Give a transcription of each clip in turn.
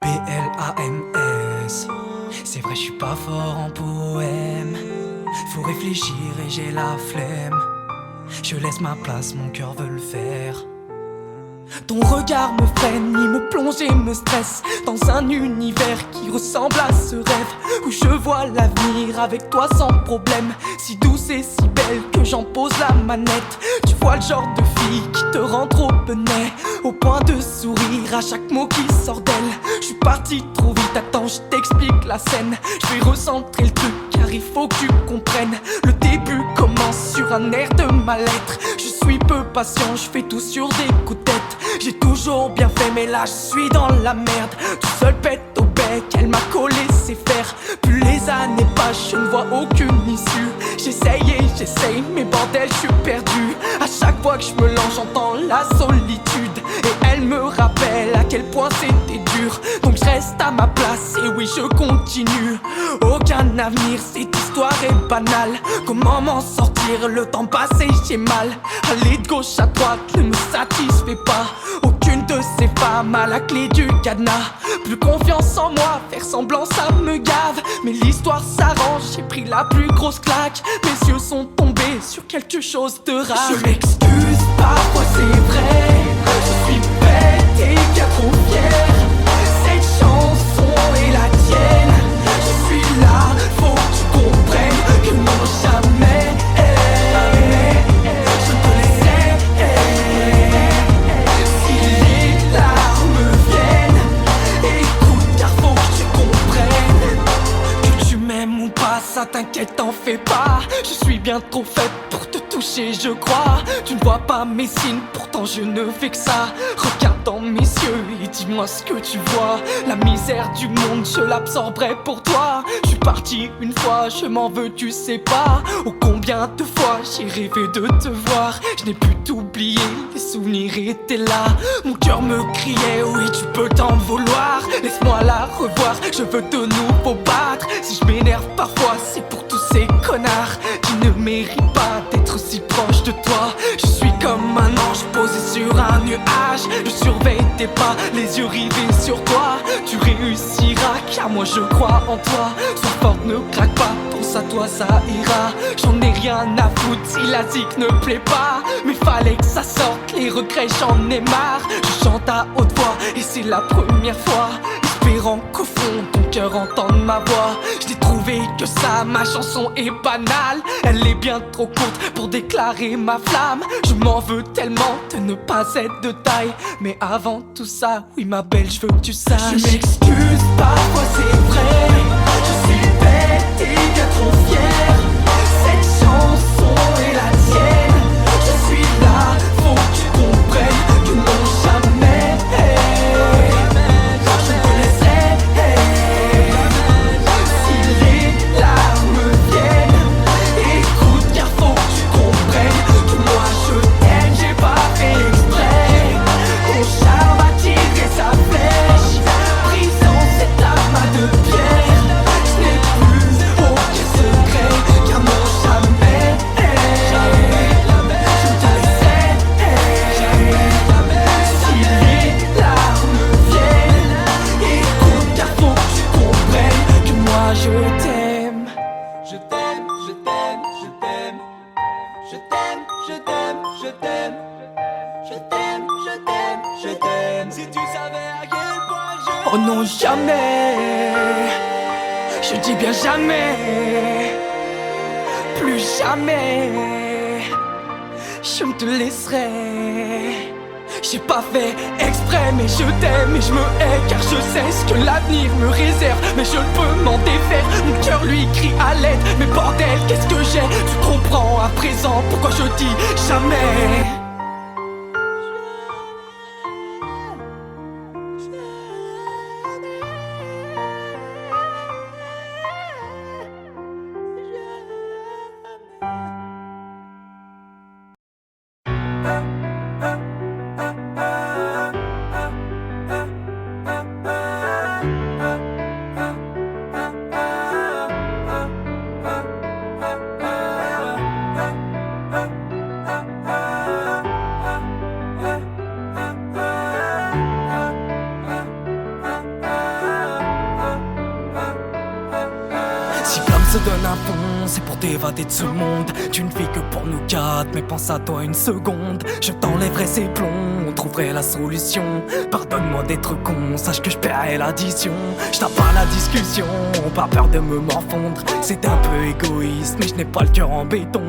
PLAMS. C'est vrai, je suis pas fort en poème. Faut réfléchir et j'ai la flemme. Je laisse ma place, mon cœur veut le faire. Ton regard me freine, il me plonge et me stresse dans un univers qui ressemble à ce rêve où je vois l'avenir avec toi sans problème. Si douce et si belle que j'en pose la manette. Tu vois le genre de fille qui te rend trop benet, au point de sourire à chaque mot qui sort d'elle. Je suis parti trop vite, attends je t'explique la scène. Je vais recentrer le truc car il faut que tu comprennes. Le début commence sur un air de mal-être. Je suis peu patient, je fais tout sur des coups de tête. J'ai toujours bien fait mais là je suis dans la merde. Tout seul pète au bec, elle m'a collé ses fers. Plus les années passent, je ne vois aucune issue. J'essaye et j'essaye, mais bordel je suis perdu. À chaque fois que je me lance j'entends la solitude. Et elle me rappelle à quel point c'était dur. Donc je reste à ma place et oui je continue. Aucun avenir, cette histoire est banale. Comment m'en sortir, le temps passé j'ai mal. Aller de gauche à droite ne me satisfait pas. Aucune de ces femmes a la clé du cadenas. Plus confiance en moi, faire semblant ça me gave. Mais l'histoire s'arrange, j'ai pris la plus grosse claque. Mes yeux sont tombés sur quelque chose de rare. Je m'excuse, parfois c'est vrai. Je suis bête et bien trop fier. Cette chanson est la tienne. Je suis là, faut que tu comprennes que non jamais je te laisserai. Si les larmes viennent, écoute car faut que tu comprennes que tu m'aimes ou pas, ça t'inquiète, t'en fais pas. Je suis bien trop faible pour te toucher, je crois. Tu ne vois pas mes signes, pourtant je ne fais que ça. Regarde dans mes yeux et dis-moi ce que tu vois. La misère du monde, je l'absorberai pour toi. Je suis parti une fois, je m'en veux, tu sais pas. Oh combien de fois j'ai rêvé de te voir. Je n'ai pu t'oublier, les souvenirs étaient là. Mon cœur me criait, oui tu peux t'en vouloir. Laisse-moi la revoir, je veux de nouveau battre. Si je m'énerve parfois, c'est pour tous ces connards qui ne méritent pas d'être si proche de toi. Je suis comme un ange posé sur un nuage. Je surveille tes pas, les yeux rivés sur toi. Tu réussiras car moi je crois en toi. Sois forte, ne craque pas, pense à toi ça ira. J'en ai rien à foutre si la zik ne plaît pas. Mais fallait que ça sorte, les regrets j'en ai marre. Je chante à haute voix et c'est la première fois, espérant qu'au fond ton cœur entende ma voix. Je t'ai trouvé que ça, ma chanson est banale. Elle est bien trop courte pour déclarer ma flamme. Je m'en veux tellement de ne pas être de taille. Mais avant tout ça, oui ma belle, je veux que tu saches. Je m'excuse, parfois c'est vrai. Je suis bête et bien trop fier. Cette chanson est la tienne. Je suis là, faut que tu comprennes que non jamais je te laisserai. Si les larmes viennent, écoute car faut que tu comprennes que moi je t'aime, j'ai pas fait exprès. Ton charme a tiré sa flèche, brisant cette arme de pierre. Je n'ai plus aucun secret car non jamais je te laisserai. Si les larmes viennent, écoute car faut que tu comprennes que moi je t'aime. Je t'aime, je t'aime, je t'aime. Je t'aime, je t'aime, je t'aime. Je t'aime, je t'aime, je t'aime. Si tu savais à quel point je... Oh non jamais, je dis bien jamais. Plus jamais je ne te laisserai. J'ai pas fait exprès mais je t'aime et je me hais car je sais ce que l'avenir me réserve. Mais je ne peux m'en défaire, mon cœur lui crie à l'aide. Mais bordel qu'est-ce que j'ai, tu comprends à présent pourquoi je dis jamais. homme se donne à fond, c'est pour t'évader de ce monde. Tu ne vis que pour nous quatre, mais pense à toi une seconde. Je t'enlèverai ces plombs, on trouverait la solution. Pardonne-moi d'être con, sache que je paierai l'addition. Je tape pas la discussion, pas peur de me morfondre. C'est un peu égoïste, mais je n'ai pas le cœur en béton.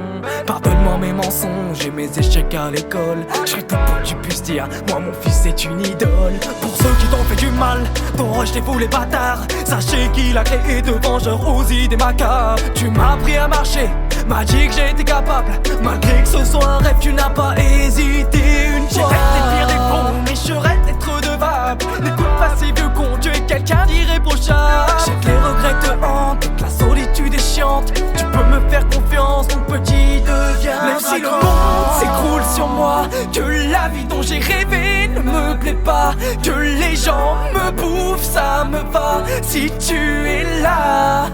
Pardonne-moi mes mensonges et mes échecs à l'école. Je serai tout pour que tu puisses dire, moi mon fils est une idole. Pour ceux qui t'ont fait du mal, t'ont rejeté vous les bâtards. Sachez qu'il a créé de vengeurs aux idées macabres. Tu m'as appris à marcher, m'a dit que j'étais capable. Malgré que ce soit un rêve, tu n'as pas hésité une fois. J'ai fait des pires défauts, mais je reste d'être redevable. N'écoute pas ces vieux cons, tu es quelqu'un d'irréprochable. J'ai que les regrets te hantent, que la solitude est chiante. Tu peux me faire confiance, mon petit devient. Même si le monde s'écroule sur moi, que la vie dont j'ai rêvé ne me plaît pas, que les gens me bouffent, ça me va. Si tu es là,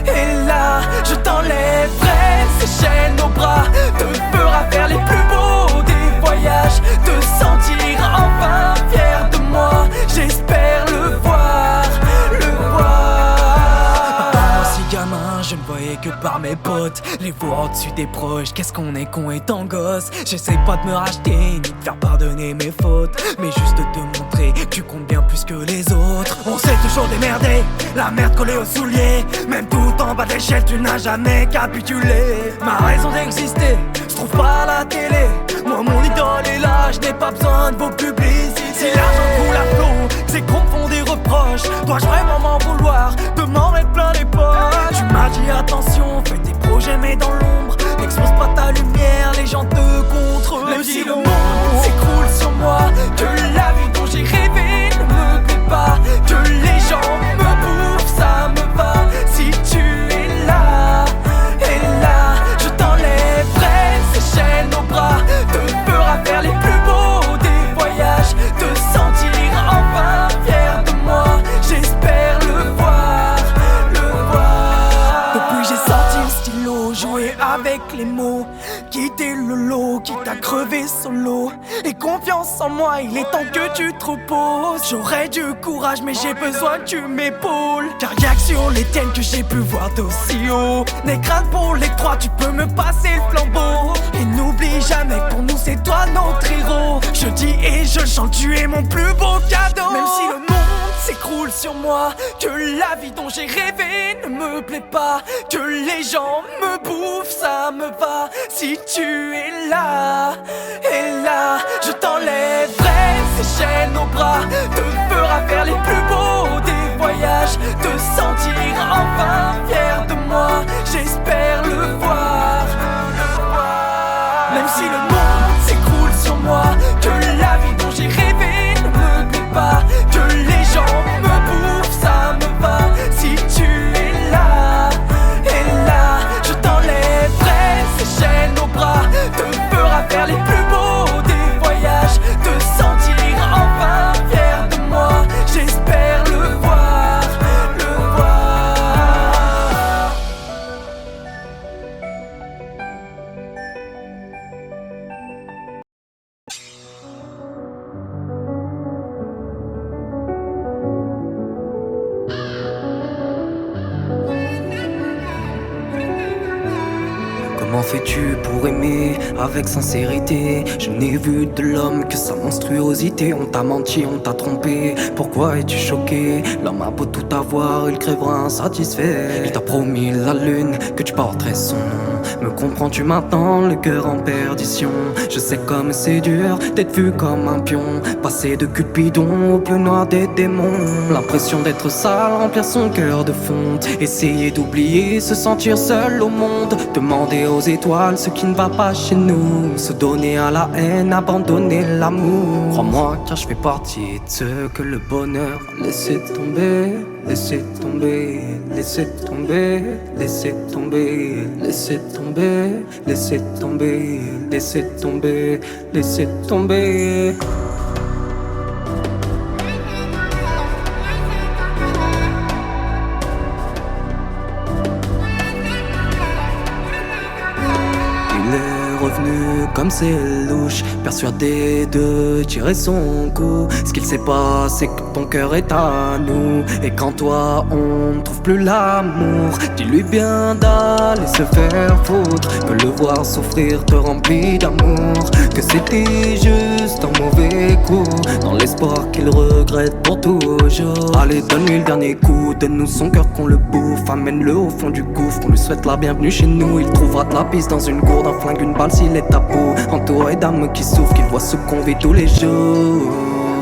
et là, je t'enlèverai ces chaînes au bras, te fera faire les plus beaux des voyages, te sentir enfin fier de moi. J'espère le voir, le voir. Moi si gamin, je ne voyais que par mes potes, les voix au-dessus des proches. Qu'est-ce qu'on est con étant gosse. J'essaie pas de me racheter ni de faire pardonner mes fautes, mais juste de te montrer que tu comptes bien plus que les autres. On s'est toujours démerdé, la merde collée aux souliers. Même tout en bas de l'échelle, tu n'as jamais capitulé. Ma raison d'exister se trouve pas à la télé. Moi mon idole est là, je n'ai pas besoin de vos publicités. Si l'argent coule à flot, que c'est qu'on me font des reproches, dois-je vraiment m'en vouloir, de m'en mettre plein les poches? Tu m'as dit attention, fais tes projets mais dans l'ombre. N'expose pas ta lumière, les gens te contredisent. Même si le monde s'écroule sur moi, que la vie dont j'ai rêvé ne me plaît pas, que les gens me bouffent, ça me va. Si tu es là, et là, je t'enlèverai ces chaînes au bras, te fera faire les plus beaux des voyages, te sentir enfin fier de moi. J'espère le voir, le voir. Depuis j'ai sorti le stylo, joué avec les mots, quitter le lot, quitte à crever solo. Et confiance en moi, il est temps que tu te reposes. J'aurais du courage mais j'ai besoin que tu m'épaules, car y'a que sur les tiennes que j'ai pu voir d'aussi haut. N'aie crainte pour les trois, tu peux me passer le flambeau. Et n'oublie jamais que pour nous c'est toi notre héros. Je dis et je chante, tu es mon plus beau cadeau. Même si le monde s'écroule sur moi, que la vie dont j'ai rêvé ne me plaît pas, que les gens me bouffent, ça me va. Si tu es là, et là, je t'enlèverai ces chaînes au bras, te fera faire les plus beaux des voyages, te sentir enfin fier de moi. J'espère le voir, le voir. Même si le monde s'écroule sur moi, que la vie dont j'ai rêvé ne me plaît pas, que les gens me bouffent, ça me va. Si tu es là, et là, je t'enlèverai ces chaînes au bras, te fera faire les plus beaux des voyages, te sentir enfin fier de moi. J'espère le voir, le voir. Comment fais-tu pour aimer avec sincérité? Je n'ai vu de l'homme que sa monstruosité. On t'a menti, on t'a trompé. Pourquoi es-tu choqué? L'homme a beau tout avoir, il crèvera insatisfait. Il t'a promis la lune, que tu porterais son nom. Me comprends-tu maintenant, le cœur en perdition? Je sais comme c'est dur d'être vu comme un pion, passer de Cupidon au plus noir des démons. L'impression d'être sale, remplir son cœur de fonte, essayer d'oublier, se sentir seul au monde. Demander aux étoiles ce qui ne va pas chez nous, se donner à la haine, abandonner l'amour. Crois-moi car je fais partie de ceux que le bonheur laissez tomber, laissez tomber, laissez tomber, laissez tomber, laissez tomber, laissez tomber, laissez tomber, laissez tomber. Il est revenu comme c'est louche, persuadé de tirer son coup. Ce qu'il sait pas, c'est que ton cœur est à nous. Et quand toi, on ne trouve plus l'amour, dis-lui bien d'aller se faire foutre. Que le voir souffrir te remplit d'amour. Que c'était juste un mauvais coup, dans l'espoir qu'il regrette pour toujours. Allez, donne-lui le dernier coup, donne-nous son cœur qu'on le bouffe. Amène-le au fond du gouffre, qu'on lui souhaite la bienvenue chez nous. Il trouvera de la piste dans une gourde, un flingue, une balle s'il est à bout. Entouré d'âmes qui souffrent, qu'il voit ce qu'on vit tous les jours.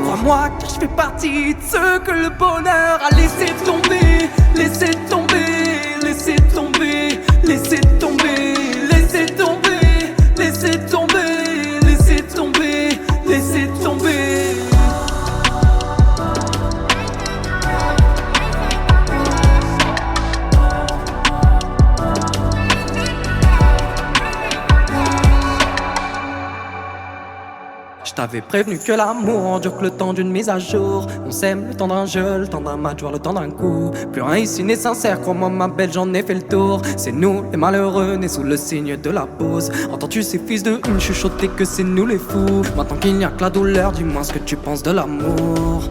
Crois-moi car je fais partie de ceux que le bonheur a laissé tomber. Laissé tomber, laissé tomber, laissé tomber, laissé tomber, laissé tomber, laissé tomber, laissé tomber. Je t'avais prévenu que l'amour dure que le temps d'une mise à jour. On s'aime le temps d'un jeu, le temps d'un match, voire le temps d'un coup. Plus rien ici n'est sincère, crois-moi ma belle, j'en ai fait le tour. C'est nous les malheureux, nés sous le signe de la pause. Entends-tu ces fils de une chuchoter que c'est nous les fous? Maintenant qu'il n'y a que la douleur, dis-moi ce que tu penses de l'amour.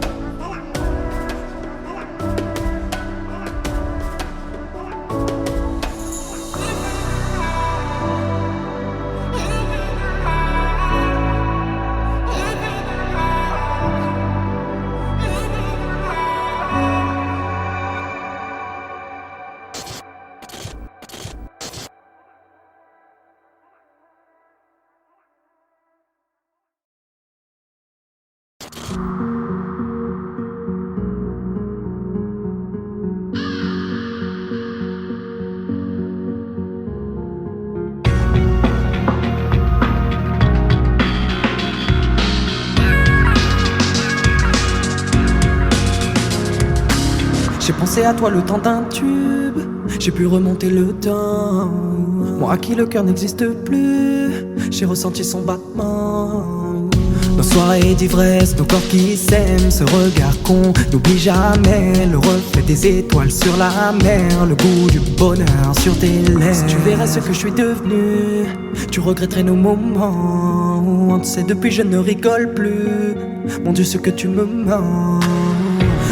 J'ai pensé à toi le temps d'un tube, j'ai pu remonter le temps. Moi à qui le cœur n'existe plus, j'ai ressenti son battement. Nos soirées d'ivresse, nos corps qui s'aiment, ce regard qu'on n'oublie jamais. Le reflet des étoiles sur la mer, le goût du bonheur sur tes lèvres. Si tu verrais ce que je suis devenu, tu regretterais nos moments. On te sait depuis je ne rigole plus, mon Dieu ce que tu me mens.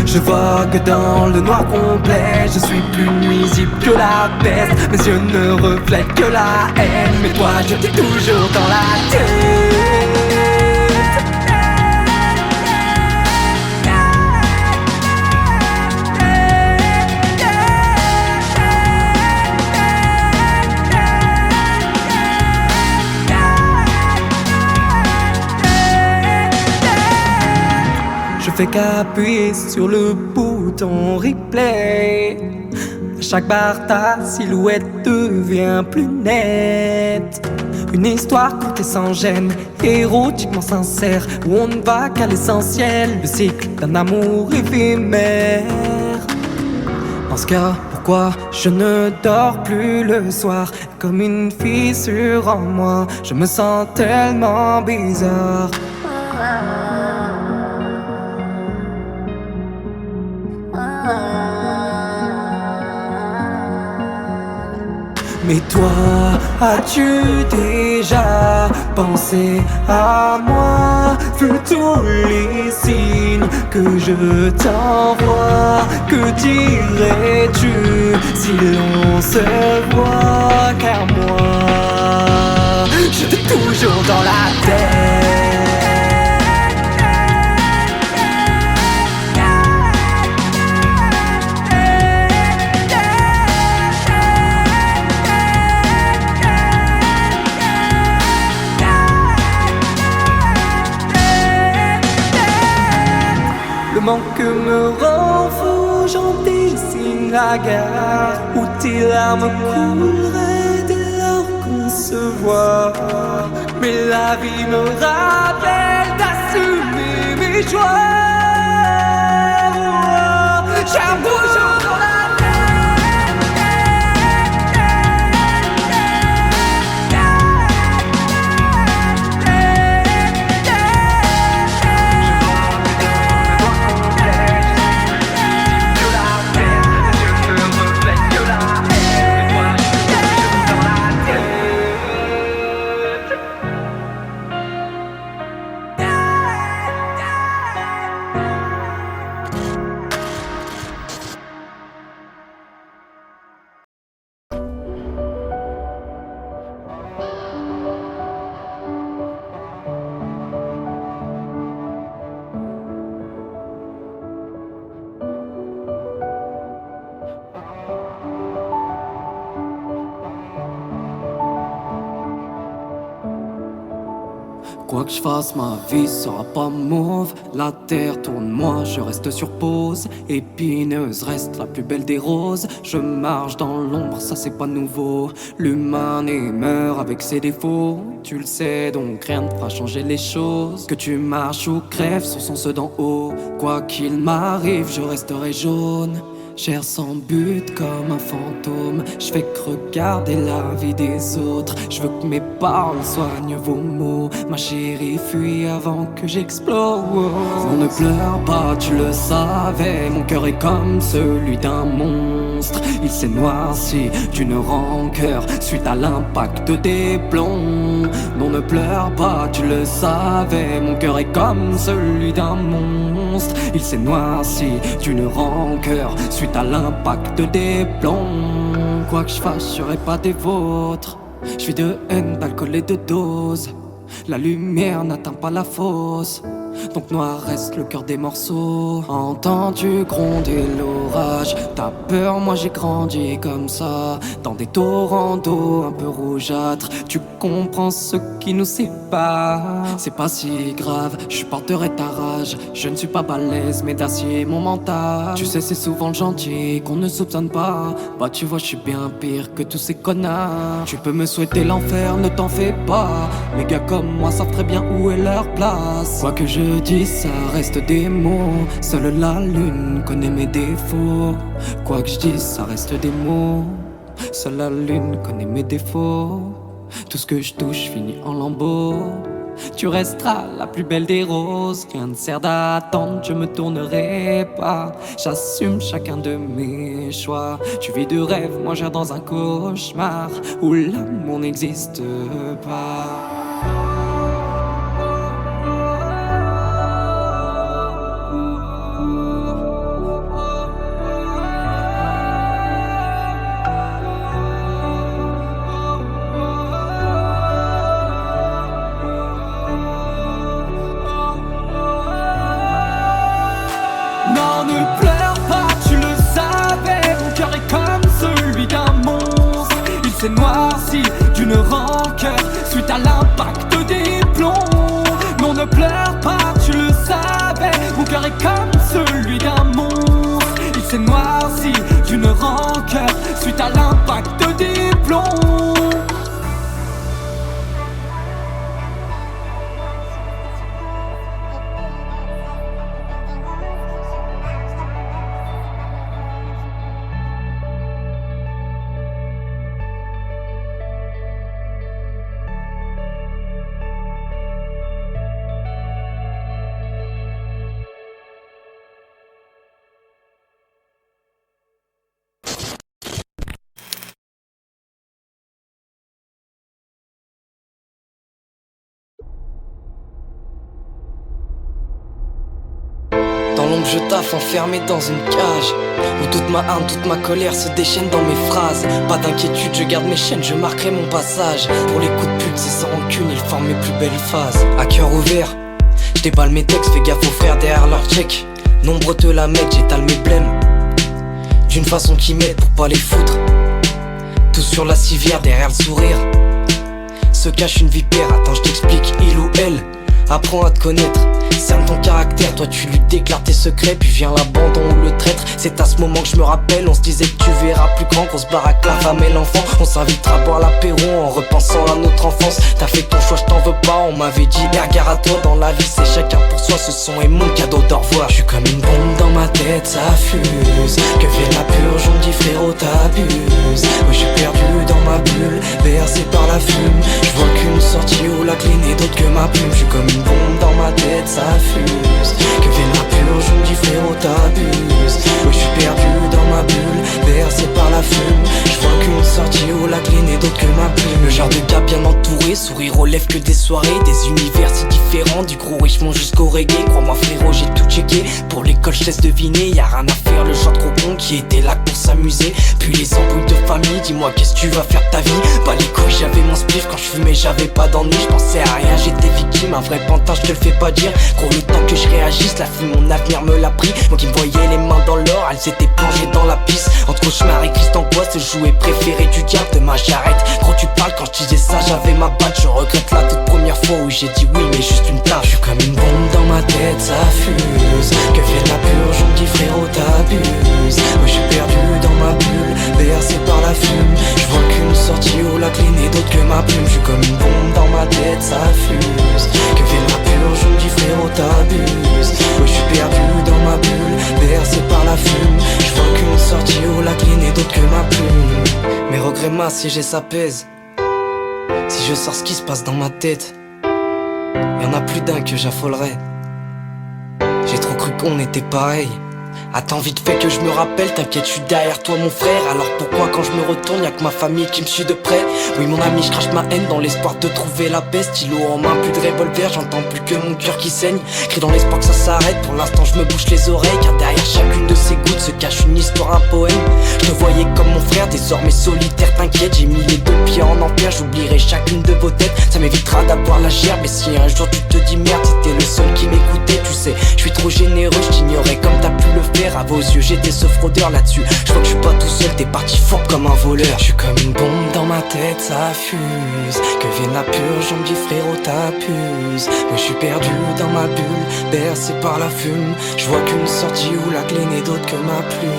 Je vois que dans le noir complet, je suis plus nuisible que la peste. Mes yeux ne reflètent que la haine, mais toi je t'ai toujours dans la tête. Je fais qu'appuyer sur le bouton replay. À chaque barre, ta silhouette devient plus nette. Une histoire courte et sans gêne, érotiquement sincère, où on ne va qu'à l'essentiel, le cycle d'un amour éphémère. Dans ce cas, pourquoi je ne dors plus le soir? Comme une fissure en moi, je me sens tellement bizarre. Mais toi, as-tu déjà pensé à moi? Vu tous les signes que je t'envoie, que dirais-tu si l'on se voit? Car moi, je t'ai toujours dans la tête. Le manque me rend fou, j'en dessine la gare où tes larmes couleraient dès lors qu'on se voit. Mais la vie me rappelle d'assumer mes joies. J'aime toujours dans la Quoi que je fasse, ma vie sera pas mauve. La terre tourne, moi je reste sur pause. Épineuse reste la plus belle des roses. Je marche dans l'ombre, ça c'est pas nouveau. L'humain naît meurt avec ses défauts. Tu le sais donc rien ne fera changer les choses. Que tu marches ou crèves, ce sont ceux d'en haut. Quoi qu'il m'arrive, je resterai jaune. Cher sans but comme un fantôme. Je fais que regarder la vie des autres. Je veux que mes paroles soignent vos mots. Ma chérie fuit avant que j'explose. On ne pleure pas, tu le savais. Mon cœur est comme celui d'un monstre. Il s'est noirci d'une rancœur suite à l'impact des plombs. Non, ne pleure pas, tu le savais. Mon cœur est comme celui d'un monstre. Il s'est noirci d'une rancœur suite à l'impact des plombs. Quoi que je fasse, je serai pas des vôtres. Je vis de haine, d'alcool et de doses. La lumière n'atteint pas la fosse. Donc noir reste le cœur des morceaux. Entends-tu gronder l'orage? T'as peur, moi j'ai grandi comme ça. Dans des torrents d'eau un peu rougeâtres. Tu comprends ce qui nous sépare. C'est pas si grave, je supporterai ta rage. Je ne suis pas balèze, mais d'acier mon mental. Tu sais c'est souvent le gentil qu'on ne soupçonne pas. Bah tu vois je suis bien pire que tous ces connards. Tu peux me souhaiter l'enfer, ne t'en fais pas. Les gars comme moi savent très bien où est leur place. Quoi que je dis, ça reste des mots. Seule la lune connaît mes défauts. Quoi que je dise, ça reste des mots. Seule la lune connaît mes défauts. Tout ce que je touche finit en lambeaux. Tu resteras la plus belle des roses. Rien ne sert d'attendre, je me tournerai pas. J'assume chacun de mes choix. Tu vis de rêve, moi j'erre dans un cauchemar où l'amour n'existe pas. Non, ne pleure pas, tu le savais. Mon cœur est comme celui d'un monstre. Il s'est noirci d'une rancœur suite à l'impact des plombs. Non, ne pleure pas, tu le savais. Mon cœur est comme celui d'un monstre. Il s'est noirci d'une rancœur suite à l'impact des plombs. Dans l'ombre je taffe enfermé dans une cage où toute ma haine, toute ma colère se déchaîne dans mes phrases. Pas d'inquiétude, je garde mes chaînes, je marquerai mon passage. Pour les coups de pute, c'est sans rancune, ils forment mes plus belles phases. À cœur ouvert, je déballe mes textes, fais gaffe aux frères derrière leur check. Nombre te la mettent, j'étale mes blèmes d'une façon qui m'aide pour pas les foutre. Tout sur la civière, derrière le sourire se cache une vipère. Attends, je t'explique, il ou elle apprends à te connaître, cerne ton caractère. Toi tu lui déclares tes secrets, puis vient l'abandon ou le traître. C'est à ce moment que je me rappelle, on se disait que tu verras plus grand, qu'on se baraque la femme et l'enfant. On s'invitera à boire l'apéro en repensant à notre enfance. T'as fait ton choix, je t'en veux pas, on m'avait dit gare à toi. Dans la vie c'est chacun pour soi, ce son est mon cadeau d'au revoir. Je suis comme une bombe dans ma tête, ça fuse. Que fait la purge, on me dit frérot t'abuses. Moi je suis perdu dans ma bulle, bercé par la fume. Je vois qu'une sortie où la clé n'est d'autre que ma plume. Je suis comme une bombe dans ma tête, ça fuse. Que fait la purge, on me dit frérot t'abuses. Moi je suis perdu dans ma bulle, bercé par la fume. Je vois qu'une sortie où la clé n'est d'autre que ma plume. Le genre de gars bien entouré, sourire aux lèvres que des soirées. Des univers si différents, du gros Richemont jusqu'au reggae. Crois-moi frérot, j'ai tout checké. Pour l'école je laisse deviner, y'a rien à faire, le genre de gros con qui était là pour s'amuser. Puis les embrouilles de famille, dis-moi qu'est-ce que tu vas faire de ta vie. Pas les couilles, j'avais mon spliff, quand je fumais j'avais pas d'ennui. Je pensais à rien, j'étais victime, un vrai pantin, je te le fais pas dire. Gros le temps que je réagisse, la fille mon avenir me l'a pris. Moi qui me voyais les mains dans l'or, soir elles étaient plongées dans la piste. Entre cauchemar et crise d'angoisse, le jouet préféré du diable de ma jarrette. Gros tu parles, quand je disais ça j'avais ma batte. Je regrette la toute première fois où j'ai dit oui mais juste une taf. Je suis comme une bombe dans ma tête, ça fuse. Que vienne la purge, on me dit frérot t'abuses. Moi je suis perdu dans ma bulle, bercé par la fume. Je vois qu'une sortie au lac, les nez d'autres que ma plume. Je suis comme une bombe dans ma tête, ça fuse. Que vienne la purge, on me dit frérot t'abuses. Moi je suis perdu dans ma bulle, bercé par la fume. Je vois qu'une sortie au lac, les nez d'autres que ma plume. Mes regrets m'assiègent et ça pèse. Si je sors ce qui se passe dans ma tête, y'en a plus d'un que j'affolerais. J'ai trop cru qu'on était pareil. Attends vite fait que je me rappelle, t'inquiète je suis derrière toi mon frère. Alors pourquoi quand je me retourne y'a que ma famille qui me suit de près. Oui mon ami je crache ma haine dans l'espoir de trouver la paix. Stylo en main, plus de revolver, j'entends plus que mon cœur qui saigne. Crie dans l'espoir que ça s'arrête, pour l'instant je me bouche les oreilles. Car derrière chacune de ces gouttes se cache une histoire, un poème. Je te voyais comme mon frère, désormais solitaire, t'inquiète. J'ai mis les deux pieds en empire, j'oublierai chacune de vos têtes. Ça m'évitera d'avoir la gerbe. Et si un jour tu te dis merde, c'était le seul qui m'écoutait. Tu sais, je suis trop généreux, je t'ignorais comme t'as pu le faire. À vos yeux j'étais ce fraudeur là-dessus. Je vois que je suis pas tout seul, t'es parti fort comme un voleur. Je suis comme une bombe dans ma tête, ça fuse. Que vienne la purge, on me dit frérot t'abuses. Moi je suis perdu dans ma bulle, bercé par la fume. Je vois qu'une sortie où la clé n'est d'autre que ma plume.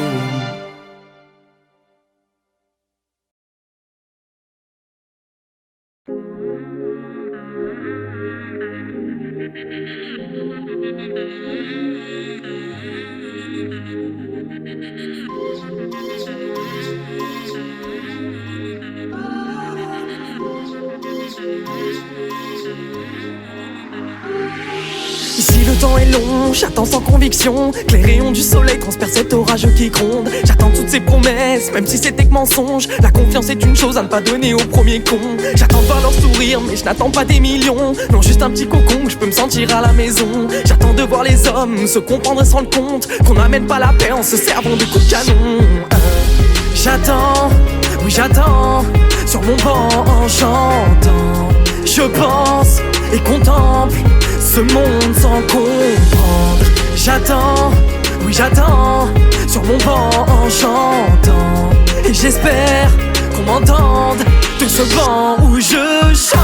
Ici le temps est long, j'attends sans conviction que les rayons du soleil transpercent cet orage qui gronde. J'attends toutes ces promesses, même si c'était que mensonge. La confiance est une chose à ne pas donner au premier con. J'attends de voir leur sourire, mais je n'attends pas des millions. Non, juste un petit cocon que je peux me sentir à la maison. J'attends de voir les hommes se comprendre et se rendre compte qu'on n'amène pas la paix en se servant de coups de canon. J'attends, oui j'attends, sur mon banc en chantant. Je pense et contemple ce monde sans comprendre. J'attends, oui j'attends, sur mon banc en chantant. Et j'espère qu'on m'entende de ce banc où je chante.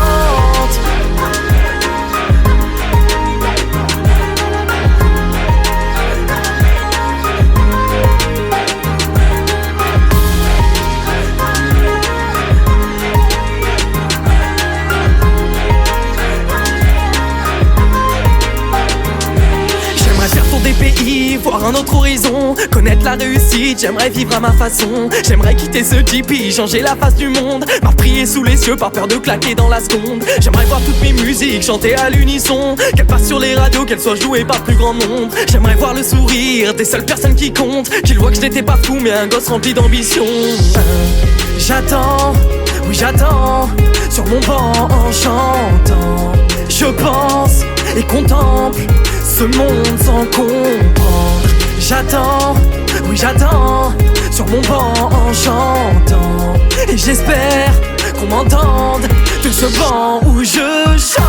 Pays, voir un autre horizon, connaître la réussite, j'aimerais vivre à ma façon. J'aimerais quitter ce tipi, changer la face du monde, m'en prier sous les cieux par peur de claquer dans la seconde. J'aimerais voir toutes mes musiques chanter à l'unisson, qu'elles passent sur les radios, qu'elles soient jouées par plus grand nombre. J'aimerais voir le sourire des seules personnes qui comptent, qu'ils voient que je n'étais pas fou mais un gosse rempli d'ambition. J'attends, oui j'attends, sur mon banc en chantant. Je pense et contemple ce monde sans comprendre. J'attends, oui j'attends, sur mon banc en chantant. Et j'espère qu'on m'entende de ce banc où je chante.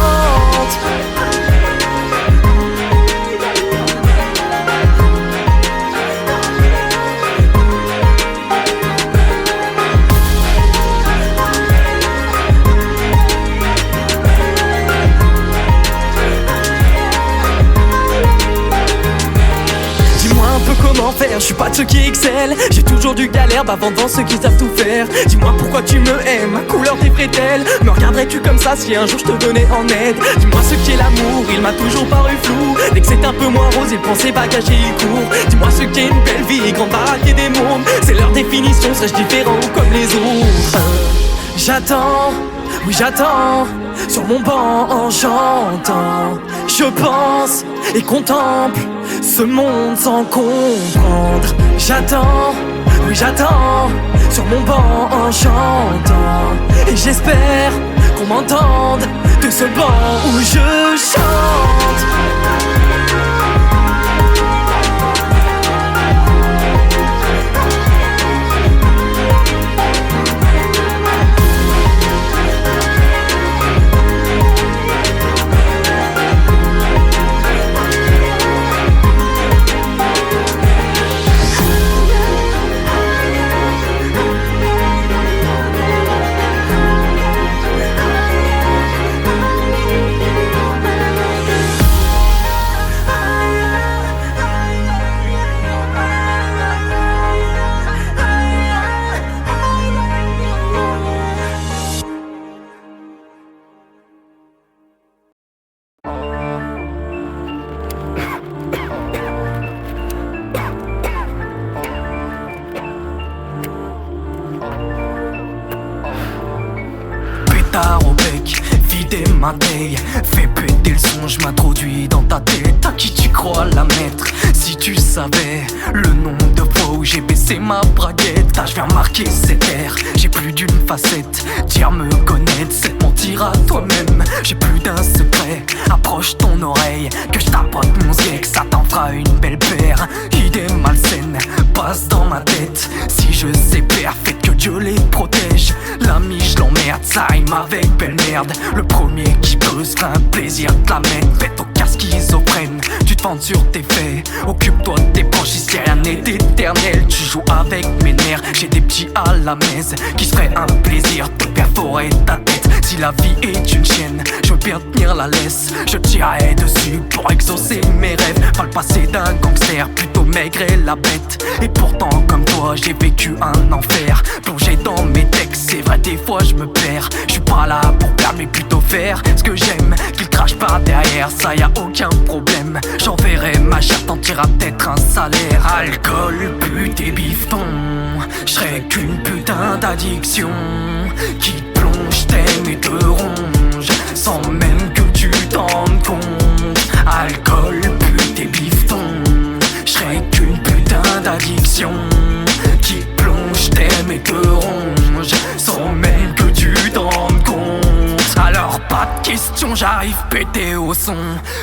Comment faire, je suis pas de ceux qui excellent. J'ai toujours du galère, avant devant ceux qui savent tout faire. Dis-moi pourquoi tu me aimes, ma couleur t'effraie-t-elle? Me regarderais-tu comme ça si un jour je te venais en aide? Dis-moi ce qu'est l'amour, il m'a toujours paru flou. Dès que c'est un peu moins rose, il prend ses bagages et il court. Dis-moi ce qu'est une belle vie, grande baraque et des mondes. C'est leur définition, serais-je différent ou comme les autres? J'attends, oui j'attends, sur mon banc en chantant. Je pense et contemple ce monde sans comprendre. J'attends, oui j'attends, sur mon banc en chantant. Et j'espère qu'on m'entende de ce banc où je chante. ma taille. Fais péter le son, je m'introduis dans ta tête. À qui tu crois la mettre? Si tu savais le nombre de fois où j'ai baissé ma braguette. Je viens marquer cette ère, j'ai plus d'une facette. Dire me connaître, c'est te mentir à toi-même. J'ai plus d'un secret, approche ton oreille, que je tapote mon ziek, ça t'en fera une belle paire. Idées malsaines passent dans ma tête. Si je sais faire, faites que Dieu les protège. L'ami je l'emmerde, ça rime avec belle merde. Le premier qui peut se faire un plaisir de la mettre. Faites au casque schizophrène, tu te fends sur tes faits. Occupe-toi de tes proches, ici rien n'est éternel. Tu joues avec mes nerfs, j'ai des petits à la messe qui se ferait un plaisir de perforer ta tête. Si la vie est une chienne, je veux bien tenir la laisse. Je tirerai dessus pour exaucer mes rêves. Pas le passé d'un gangster, plutôt maigre et la bête. Et pourtant comme toi j'ai vécu un enfer. Plongé dans mes textes, c'est vrai des fois je me perds. Je suis pas là pour perdre mais plutôt faire ce que j'aime. Qu'il crache par derrière, ça y a aucun problème. J'enverrai ma chatte, t'en tireras peut-être un salaire. Alcool, pute et bifton, j'serais qu'une putain d'addiction qui te plonge, t'aime et te ronge sans même que tu t'en rendes compte. Alcool, pute et bifton, j'serais qu'une putain d'addiction qui te plonge, t'aime et te ronge sans même que tu t'en rendes compte. Alors pas de question, j'arrive pété au son.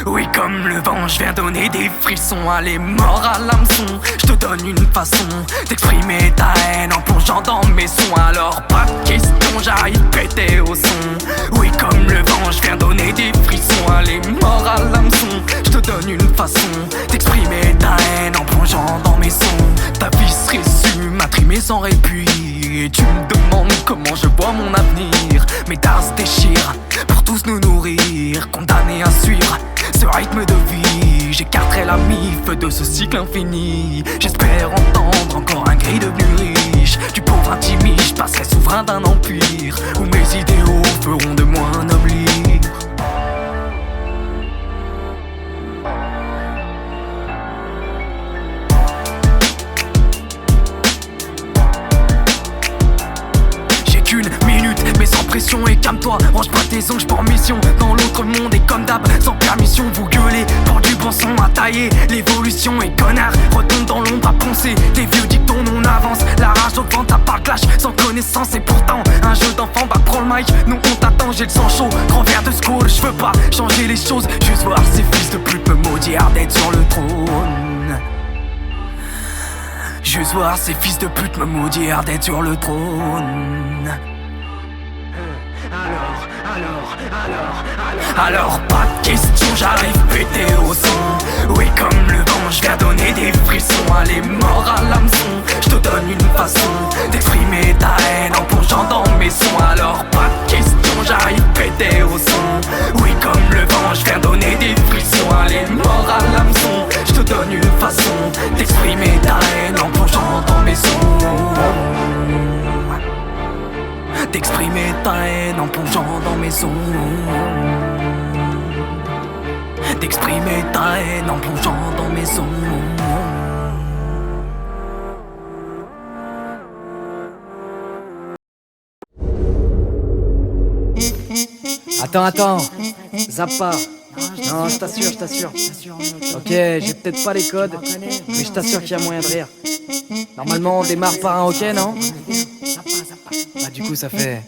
Oui comme le vent, je viens donner des frissons. Allez mort à l'hameçon, je te donne une façon d'exprimer ta haine en plongeant dans mes sons. Alors pas de question, j'arrive pété au son. Oui comme le vent, je viens donner des frissons. Allez mort à l'hameçon, je te donne une façon d'exprimer ta haine en plongeant dans mes sons. Ta vie se résume à trimer sans répit. Et tu me demandes comment je vois mon avenir. Mes dards se déchirent pour tous nous nourrir, condamnés à suivre ce rythme de vie. J'écarterai la mif de ce cycle infini. J'espère entendre encore un gris devenu riche. Du pauvre intimide, je passerai souverain d'un empire où mes idéaux feront de moi un oblique. Mais sans pression et calme-toi, range pas tes ongles pour mission. Dans l'autre monde et comme d'hab, sans permission, vous gueulez pour du bon son à tailler. L'évolution est connard, retombe dans l'ombre à poncer. Des vieux dictons, on avance, la rage au ventre, à part clash, sans connaissance. Et pourtant, un jeu d'enfant, bah prends le mic, nous on t'attend, j'ai le sang chaud. Grand verre de school, je veux pas changer les choses. Juste voir ces fils de pute me maudire d'être sur le trône. Juste voir ces fils de pute me maudire d'être sur le trône. Alors pas de question, j'arrive pété au son. Oui comme le vent, je viens donner des frissons. Allez mort à l'hameçon, je te donne une façon d'exprimer ta haine en plongeant dans mes sons. Alors pas de question, j'arrive pété au son. Oui comme le vent, je viens donner des frissons. Allez mort à l'hameçon, je te donne une façon d'exprimer ta haine en plongeant dans mes sons. D'exprimer ta haine en plongeant dans mes sons. D'exprimer ta haine en plongeant dans mes sons. Attends, Zappa. Non, je t'assure. Ok, j'ai peut-être pas les codes, mais je t'assure qu'il y a moyen de rire. Normalement, on démarre par un ok, non? Bah du coup, ça fait...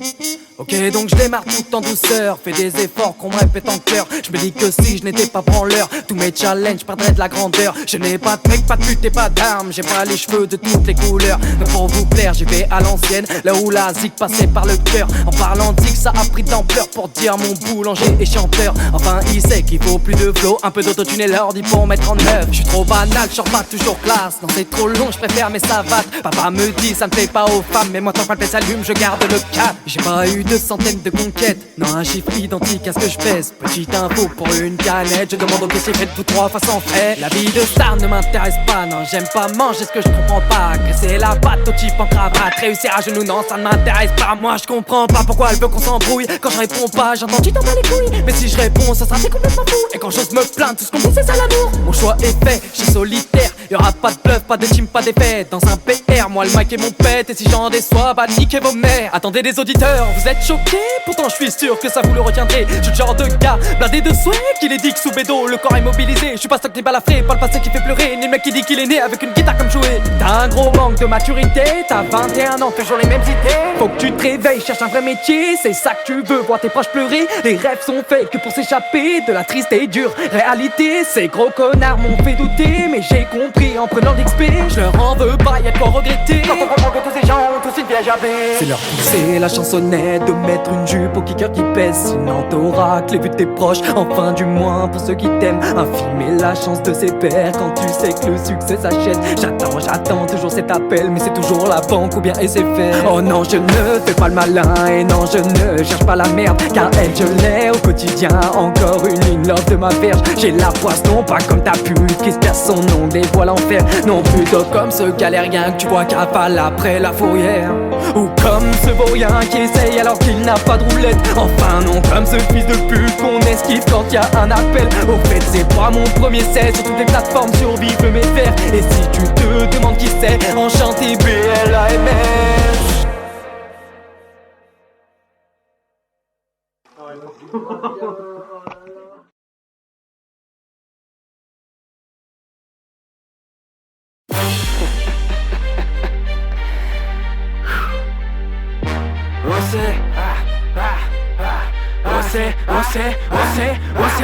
Ok, donc je démarre tout en douceur. Fais des efforts qu'on me répète en cœur. Je me dis que si je n'étais pas branleur, tous mes challenges perdraient de la grandeur. Je n'ai pas de mec, pas de pute et pas d'armes. J'ai pas les cheveux de toutes les couleurs. Mais pour vous plaire, j'y vais à l'ancienne, là où la zik passait par le cœur. En parlant de zik, ça a pris d'ampleur pour dire mon boulanger et chanteur. Enfin, il sait qu'il faut plus de flow, un peu d'autotune et l'ordi pour mettre en œuvre. Je suis trop banal, je pas toujours classe. Non, c'est trop long, je préfère mes savates. Papa me dit, ça ne plaît pas aux femmes, mais moi tant que le s'allume, je garde le cap. J'ai pas eu de centaines de conquêtes, non un chiffre identique à ce que je pèse. Petite info pour une canette, je demande au caissier faites-vous 3 fois sans frais. La vie de star ne m'intéresse pas, non j'aime pas manger ce que je comprends pas. Agresser la patte au type en cravate, réussir à genoux, non ça ne m'intéresse pas. Moi je comprends pas pourquoi elle veut qu'on s'embrouille. Quand je réponds pas, j'entends tu t'en bats les couilles. Mais si je réponds, ça sera fait complètement fou. Et quand j'ose me plaindre, tout ce qu'on dit c'est ça l'amour. Mon choix est fait, je suis solitaire. Y'aura pas de bluff, pas de team, pas d'effet. Dans un PR, faire. Moi le mic est mon pète et si j'en déçois, bah niquez vos mères. Attendez les auditeurs, vous êtes choqués? Pourtant je suis sûr que ça vous le retiendrez. Je suis le genre de gars blindé de souhait qu'il est dit que sous bédo le corps est mobilisé. Je suis pas stock ni balafré, pas le passé qui fait pleurer, ni le mec qui dit qu'il est né avec une guitare comme jouet. T'as un gros manque de maturité, t'as 21 ans, toujours les mêmes idées. Faut que tu te réveilles, cherche un vrai métier, c'est ça que tu veux, voir tes proches pleurer. Les rêves sont faits que pour s'échapper de la triste et dure réalité. Ces gros connards m'ont fait douter, mais j'ai compris en prenant l'XP. Je leur en veux pas, y'a de quoi regretter. Quand on comprend que tous ces gens ont tous une piège à baie. C'est leur pousser la chansonnette, de mettre une jupe au kicker qui pèse. Sinon t'auras que les vues de tes proches, enfin du moins pour ceux qui t'aiment. Infirmer la chance de ses pairs quand tu sais que le succès s'achète. J'attends toujours cet appel, mais c'est toujours la banque ou bien SFR. Oh non, je ne fais pas le malin et non, je ne cherche pas la merde, car elle, je l'ai au quotidien. Encore une ligne love de ma verge. J'ai la poisse, non pas comme ta pute qui espère son nom dévoile l'enfer. Non, plutôt comme ce galérien que tu vois cavale après la fourrière. Ou comme ce vaurien qui essaye alors qu'il n'a pas de roulette. Enfin non, comme ce fils de pute qu'on esquive quand y a un appel. Au fait, c'est pas mon premier essai, sur toutes les plateformes survivent mes fers. Et si tu te demandes qui c'est, enchanté BLAMS.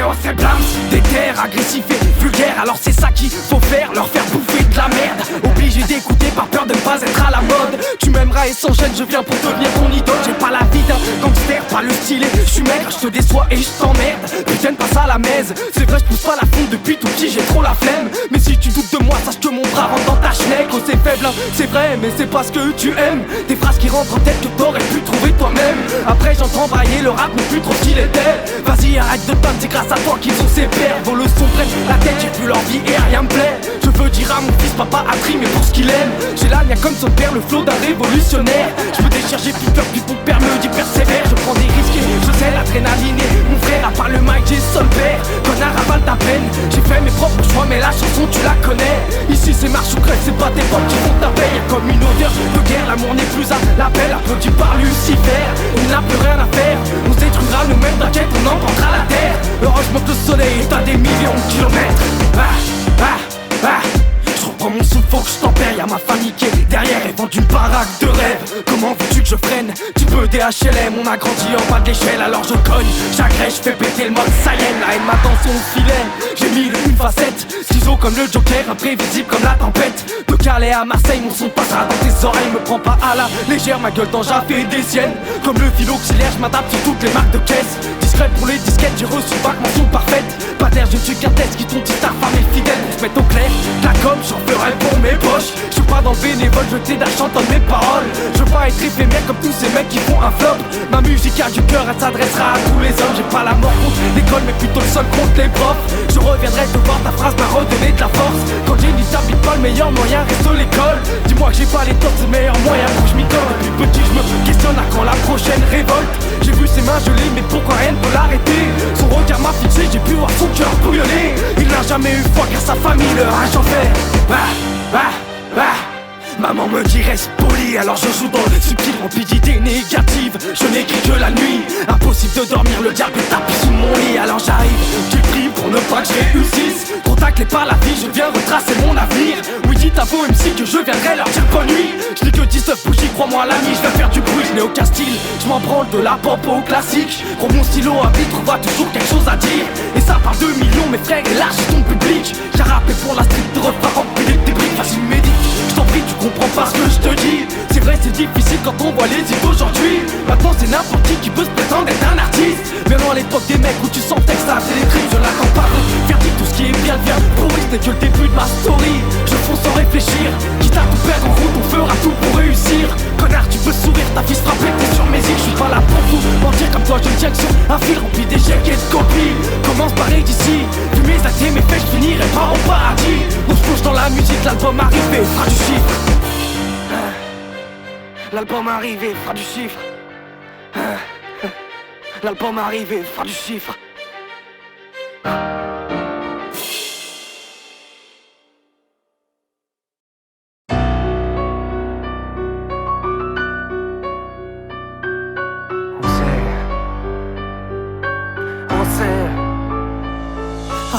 On sait blâme, des terres agressifs et vulgaires. Alors c'est ça qu'il faut faire, leur faire bouffer de la merde. Obligé d'écouter par peur de ne pas être à la mode. Tu m'aimeras et sans gêne, je viens pour devenir ton idole. J'ai pas la vie d'un gangster, pas le style. Je suis maigre, je te déçois et je t'emmerde. Putain, passe à la mèze. C'est vrai, je pousse pas la fonte depuis tout petit, j'ai trop la flemme. Mais si tu doutes de moi, sache que mon bras rentre dans ta schneck. Oh c'est faible, hein, c'est vrai, mais c'est pas ce que tu aimes. Des phrases qui rentrent en tête que t'aurais pu trouver toi-même. Après j'entends brailler, le rap n'est plus trop ce qu'il était. Vas-y arrête de te battre, c'est grâce à toi qu'ils ont ces pères. Vos leçons prennent la tête, j'ai vu leur vie et rien me plaît. Je veux dire à mon fils, papa a trimé pour ce qu'il aime. J'ai l'âne comme son père, le flow d'un révolutionnaire. Je me déchire, j'ai plus peur, puis ton père me dit persévère. Je prends des risques, je sais l'adrénaline. Mon frère, à part le mic, j'ai seul père. Connard, avale ta peine. J'ai fait mes propres choix, mais la chanson tu la connais. Ici c'est marche ou crève, c'est pas tes potes qui font ta paix. Y'a comme une odeur de guerre, l'amour n'est plus à l'appel. Applaudi par Lucifer, il n'a plus rien à faire. On se détruira nous-mêmes, t'inquiète, on emportera la terre. Heureusement que le soleil est à des millions de kilomètres. Je reprends mon souffle, faut que je tempère. Y'a ma famille qui est derrière et vend une baraque de rêve. Comment veux-tu que je freine? Tu peux des HLM, on a grandi en bas de l'échelle. Alors je cogne, j'agresse, je fais péter le mode Saiyan. La haine m'attend son filet, j'ai mis une facette. Ciseaux comme le Joker, imprévisible comme la tempête. De Calais à Marseille, mon son passera dans tes oreilles. Me prends pas à la légère, ma gueule t'en fait des siennes. Comme le fil auxiliaire, je m'adapte sur toutes les marques de caisse. Discret pour les disquettes, j'ai reçu bac, mention parfaite. Pas d'air, je suis qu'un test qui ton petit star femme et fidèle. On se met au clair, la com, j'en ferai pour mes poches. Je suis pas dans le bénévole, je t'aide à chanter mes paroles. Je veux pas être éphémère comme tous ces mecs qui font un flop. Ma musique a du cœur, elle s'adressera à tous les hommes. J'ai pas la mort contre l'école, mais plutôt le seul contre les profs. Je reviendrai te voir, ta phrase m'a redonné de la force. Quand j'ai dit t'habites pas, le meilleur moyen reste l'école. Dis-moi que j'ai pas les torts, c'est le meilleur moyen pour que je m'y colle. Depuis petit, je me questionne à quand la prochaine révolte. J'ai vu ses mains gelées, mais pourquoi rien ne peut l'arrêter? Son regard m'a fixé, j'ai pu voir son cœur bouillonner. Il n'a jamais eu foi car sa famille le a j'en fais. Maman me dit reste poli, alors je joue dans le subtil rempli d'idées négatives. Je n'écris que la nuit, impossible de dormir, le diable est tapis sous mon lit. Alors j'arrive, tu pries pour ne pas que je réussisse. Trop taclé par la vie, je viens retracer mon avenir. Oui dites à vos MC que je viendrai leur dire bonne nuit. Je n'ai que 19 bougies, crois-moi l'ami, je vais faire du bruit, je n'ai aucun style. Je m'en branle de la pop au classique. Gros mon stylo à vite, trouva toujours quelque chose à dire. Et ça par 2 millions, mes frères, et large ton public. J'ai rappé pour la street de repas rempli de débris, vas-y médite. Je t'en prie, tu comprends pas ce que je te dis. C'est vrai, c'est difficile quand on voit les idées d'aujourd'hui. Maintenant, c'est n'importe qui peut se prétendre être un artiste. Mais non, à l'époque des mecs où tu sentais que ça a fait des crimes, je l'attends pas. Verdict, tout ce qui est bien devient pourri, ce n'est que le début de ma story. Je fonce sans réfléchir, quitte à tout perdre en route, on fera tout pour réussir. Connard, tu peux sourire, ta vie se frappe, t'es sur mes îles. Je suis pas là pour tout mentir comme toi, je ne tiens que sur un fil rempli d'échecs et de copies. Commence par d'ici, vu mes actes et mes faits, je finirai pas au paradis. On se plonge dans la musique, l'album arrivé fera du chiffre. L'album arrivé fera du chiffre. L'album arrivé fera du chiffre.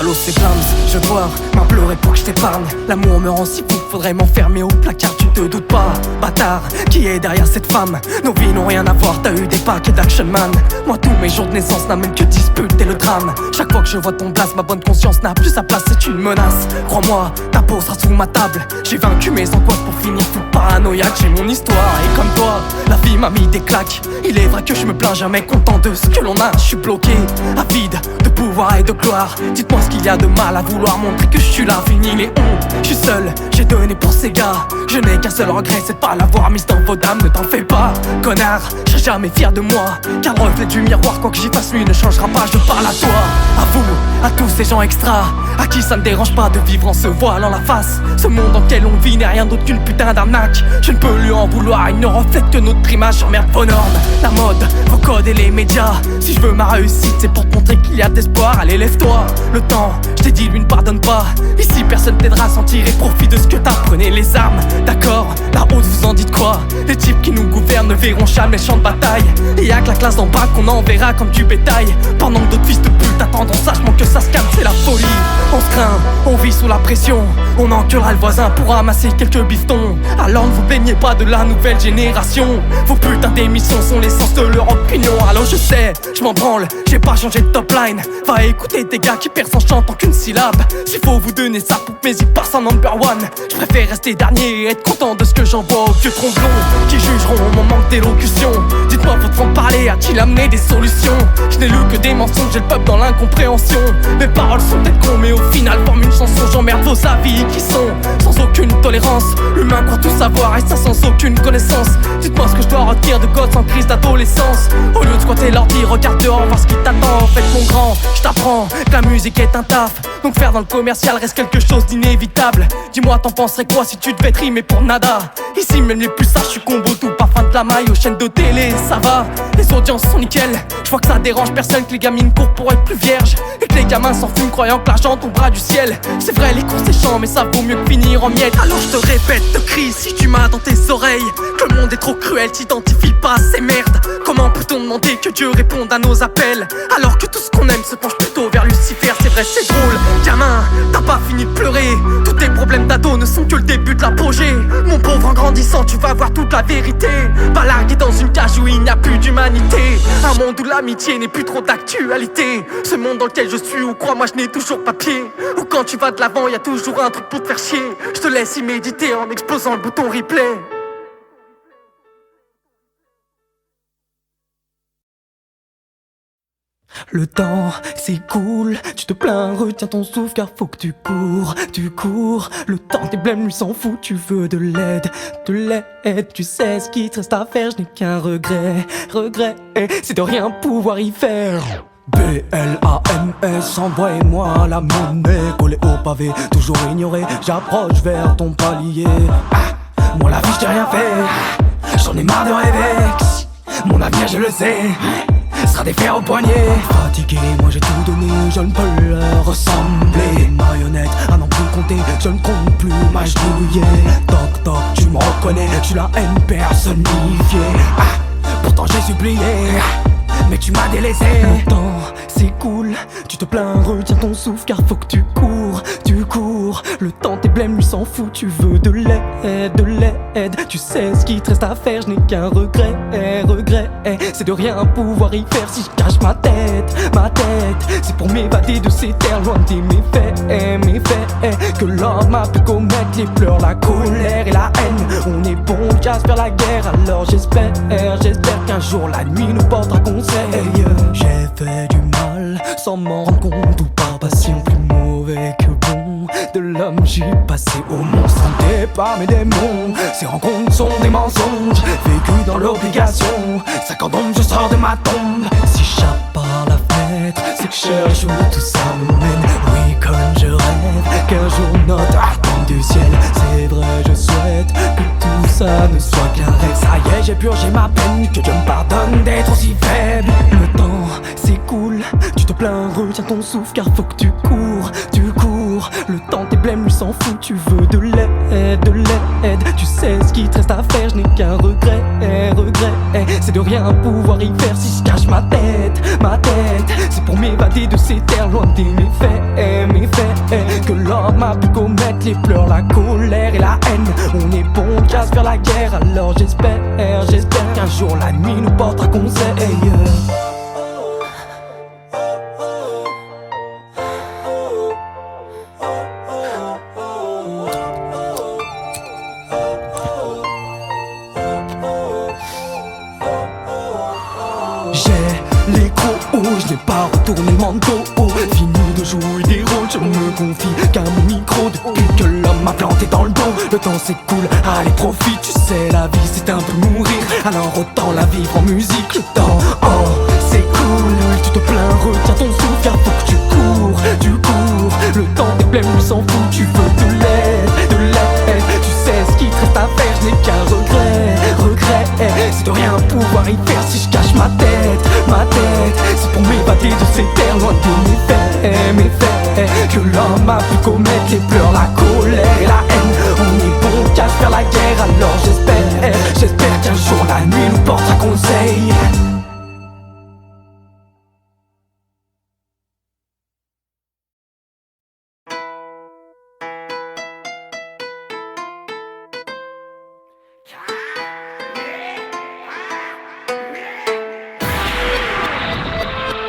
Allô c'est Blams, je dois m'implorer pour que je t'épargne. L'amour me rend si fou, faudrait m'enfermer au placard. Tu te doutes pas, bâtard, qui est derrière cette femme? Nos vies n'ont rien à voir, t'as eu des paquets d'action man. Moi tous mes jours de naissance n'amènent que disputes et le drame. Chaque fois que je vois ton blast, ma bonne conscience n'a plus sa place, c'est une menace. Crois-moi, ta peau sera sous ma table. J'ai vaincu mes angoisses pour finir tout paranoïaque. J'ai mon histoire et comme toi, la vie m'a mis des claques. Il est vrai que je me plains jamais content de ce que l'on a. Je suis bloqué, avide de pouvoir et de gloire. Dites-moi ce qu'il y a de mal à vouloir montrer que je suis là. Fini les hontes, je suis seul, j'ai donné pour ces gars. Je n'ai qu'un seul regret, c'est de pas l'avoir mise dans vos dames. Ne t'en fais pas, connard, je serai jamais fier de moi. Car le reflet du miroir, quoi que j'y fasse, lui ne changera pas. Je parle à toi, à vous, à tous ces gens extra, à qui ça ne dérange pas de vivre en se voilant la face. Ce monde dans lequel on vit n'est rien d'autre qu'une putain d'arnaque. Je ne peux lui en vouloir, il ne reflète que notre image. J'emmerde vos normes, la mode, vos codes et les médias. Si je veux ma réussite, c'est pour te montrer qu'il y a d'espoir. Allez lève-toi, le temps, je t'ai dit lui ne pardonne pas. Ici personne t'aidera à s'en tirer profit de ce que t'as. Prenez les armes, d'accord, la haute vous en dites quoi? Les types qui nous gouvernent ne verront jamais le champ de bataille. Et y'a que la classe d'en bas qu'on enverra comme du bétail. Pendant que d'autres fils de pute attendront sagement que ça se calme, c'est la folie. On se craint, on vit sous la pression. On enculera le voisin pour ramasser quelques bifetons. Alors ne vous plaignez pas de la nouvelle génération. Vos putains d'émissions sont l'essence de leur opinion. Alors je sais, je m'en branle, j'ai pas changé de top line. Va écouter des gars qui percent en chantant qu'une syllabe. S'il faut vous donner ça pour mais ils passent en number one. Je préfère rester dernier et être content de ce que j'envoie aux vieux tromblons qui jugeront mon manque d'élocution. Dites-moi votre franc-parler a-t-il amené des solutions? Je n'ai lu que des mensonges, j'ai le peuple dans l'incompréhension. Mes paroles sont peut-être cons mais au final forment une chanson. J'emmerde vos avis qui sont sans aucune tolérance. L'humain croit tout savoir et ça sans aucune connaissance. Dites-moi ce que je dois retenir de gosse en crise d'adolescence. Au lieu de squatter l'ordi, regarde dehors, voir ce qui t'attend. En fait mon grand, je t'apprends que la musique est un taf. Donc faire dans le commercial reste quelque chose d'inévitable. Dis-moi t'en penserais quoi si tu devais te rimer pour nada? Ici même les plus sages, je suis combo tout, pas fin de la maille aux chaînes de télé, ça va. Les audiences sont nickel, je vois que ça dérange personne que les gamines courent pour être plus vierges. Et que les gamins s'en fument croyant que l'argent tombera du ciel. C'est vrai les cours c'est chiant mais ça vaut mieux que finir en miettes. Alors je te répète, te crie si tu m'as dans tes oreilles que le monde est trop cruel, t'identifie pas à ces merdes. Comment peut-on demander que Dieu réponde à nos appels alors que tout ce qu'on aime se penche plutôt vers Lucifer? C'est vrai c'est drôle, gamin, t'as pas fini de pleurer. Tous tes problèmes d'ado ne sont que le début de l'apogée. Mon pauvre en grandissant tu vas voir toute la vérité. Pas largué dans une cage où il n'y a plus d'humanité. Un monde où l'amitié n'est plus trop d'actualité. Ce monde dans lequel je suis où crois-moi je n'ai toujours pas pied. Où quand tu vas de l'avant y a toujours un truc pour te faire chier. Je te laisse y méditer en explosant le bouton replay. Le temps s'écoule, tu te plains, retiens ton souffle car faut que tu cours. Le temps tes blêmes lui s'en fout, tu veux de l'aide, tu sais ce qui te reste à faire, je n'ai qu'un regret, c'est de rien pouvoir y faire. BLAMS, envoie-moi la monnaie, collée au pavé, toujours ignoré, j'approche vers ton palier. Moi la vie je t'ai rien fait, j'en ai marre de rêver, mon avenir je le sais, sera des fers au poignet. Fatigué, moi j'ai tout donné, je ne peux leur ressembler. Marionnette, à n'en plus compter, je ne compte plus m'agenouiller. Toc toc, tu me reconnais, je suis la haine personnifiée. Pourtant j'ai supplié, mais tu m'as délaissé. Le temps s'écoule, tu te plains, retiens ton souffle car faut que tu cours. Le temps tes blêmes lui s'en fout, tu veux de l'aide, tu sais ce qui te reste à faire, je n'ai qu'un regret, c'est de rien pouvoir y faire. Si je cache ma tête, c'est pour m'évader de ces terres loin des méfaits, que l'homme a pu commettre les pleurs, la colère et la haine. On est bon, casse vers la guerre, alors j'espère qu'un jour la nuit nous portera conseil. J'ai fait du mal sans m'en rendre compte, ou par passion plus mauvais que bon. De l'homme j'ai passé au monstre, hanté par mes démons. Ces rencontres sont des mensonges, vécu dans l'obligation. 50 ans je sors de ma tombe. Si j'échappe par la fenêtre, c'est que je cherche où tout ça me mène. Oui comme je rêve qu'un jour notre tombe du ciel. C'est vrai je souhaite que tout ça ne soit qu'un rêve. Ça y est j'ai purgé ma peine, que Dieu me pardonne d'être aussi faible. Le temps s'écoule, tu te plains, retiens ton souffle car faut que tu cours. Le temps tes blêmes lui s'en fout, tu veux de l'aide, tu sais ce qui te reste à faire, je n'ai qu'un regret, c'est de de rien pouvoir y faire si je cache ma tête. C'est pour m'évader de ces terres loin des méfaits que l'homme a pu commettre les pleurs, la colère et la haine. On est bon qu'à se faire la guerre, alors j'espère qu'un jour la nuit nous portera conseil. J'ai l'écho haut, je n'ai pas retourné le manteau haut. Fini de jouer des rôles, je me confie qu'à mon micro. Depuis que l'homme m'a planté dans le dos, le temps s'écoule, allez profite. Tu sais la vie c'est un peu mourir, alors autant la vivre en musique. Le temps, oh c'est cool, tu te plains, retiens ton souffle car faut que tu cours. Le temps des blêmes, on s'en fout, tu veux de l'aide. Tu sais ce qu'il te reste à faire, je n'ai qu'un regret, c'est de rien pouvoir y faire si je cache ma tête. C'est pour m'évader de ces terres loin de méfaits que l'homme a pu commettre les pleurs, la colère et la haine. On est bon qu'à se faire la guerre, alors j'espère qu'un jour la nuit nous portera conseil.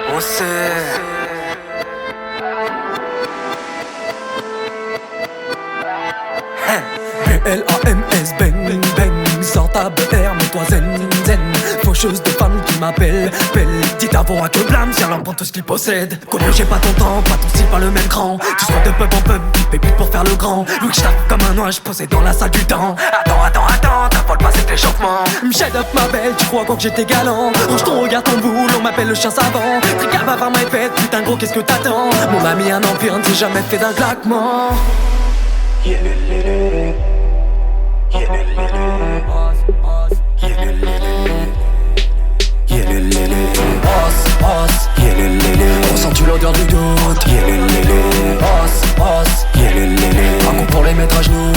On sait. B-L-A-M-S, bang, bang. Sors ta BR, mets-toi zen. Faucheuse de femmes qui m'appellent, dites avant à que blâme, si elle en prend tout ce qu'il possède. Connais, j'ai pas ton temps, pas ton style, pas le même cran. Tu sois de pub en pub, baby pour faire le grand. Louis que je tape comme un nuage posé dans la salle du temps. Attends, t'affole pas cet échauffement. Shut up ma belle, tu crois quoi que j'étais galant. Range ton regard, ton boule, on m'appelle le chien savant. Tricard bavard m'a fait, putain gros qu'est-ce que t'attends. Mon ami un empire ne s'est jamais fait d'un claquement. Ressens-tu l'odeur du doute? Un coup pour les mettre à genoux.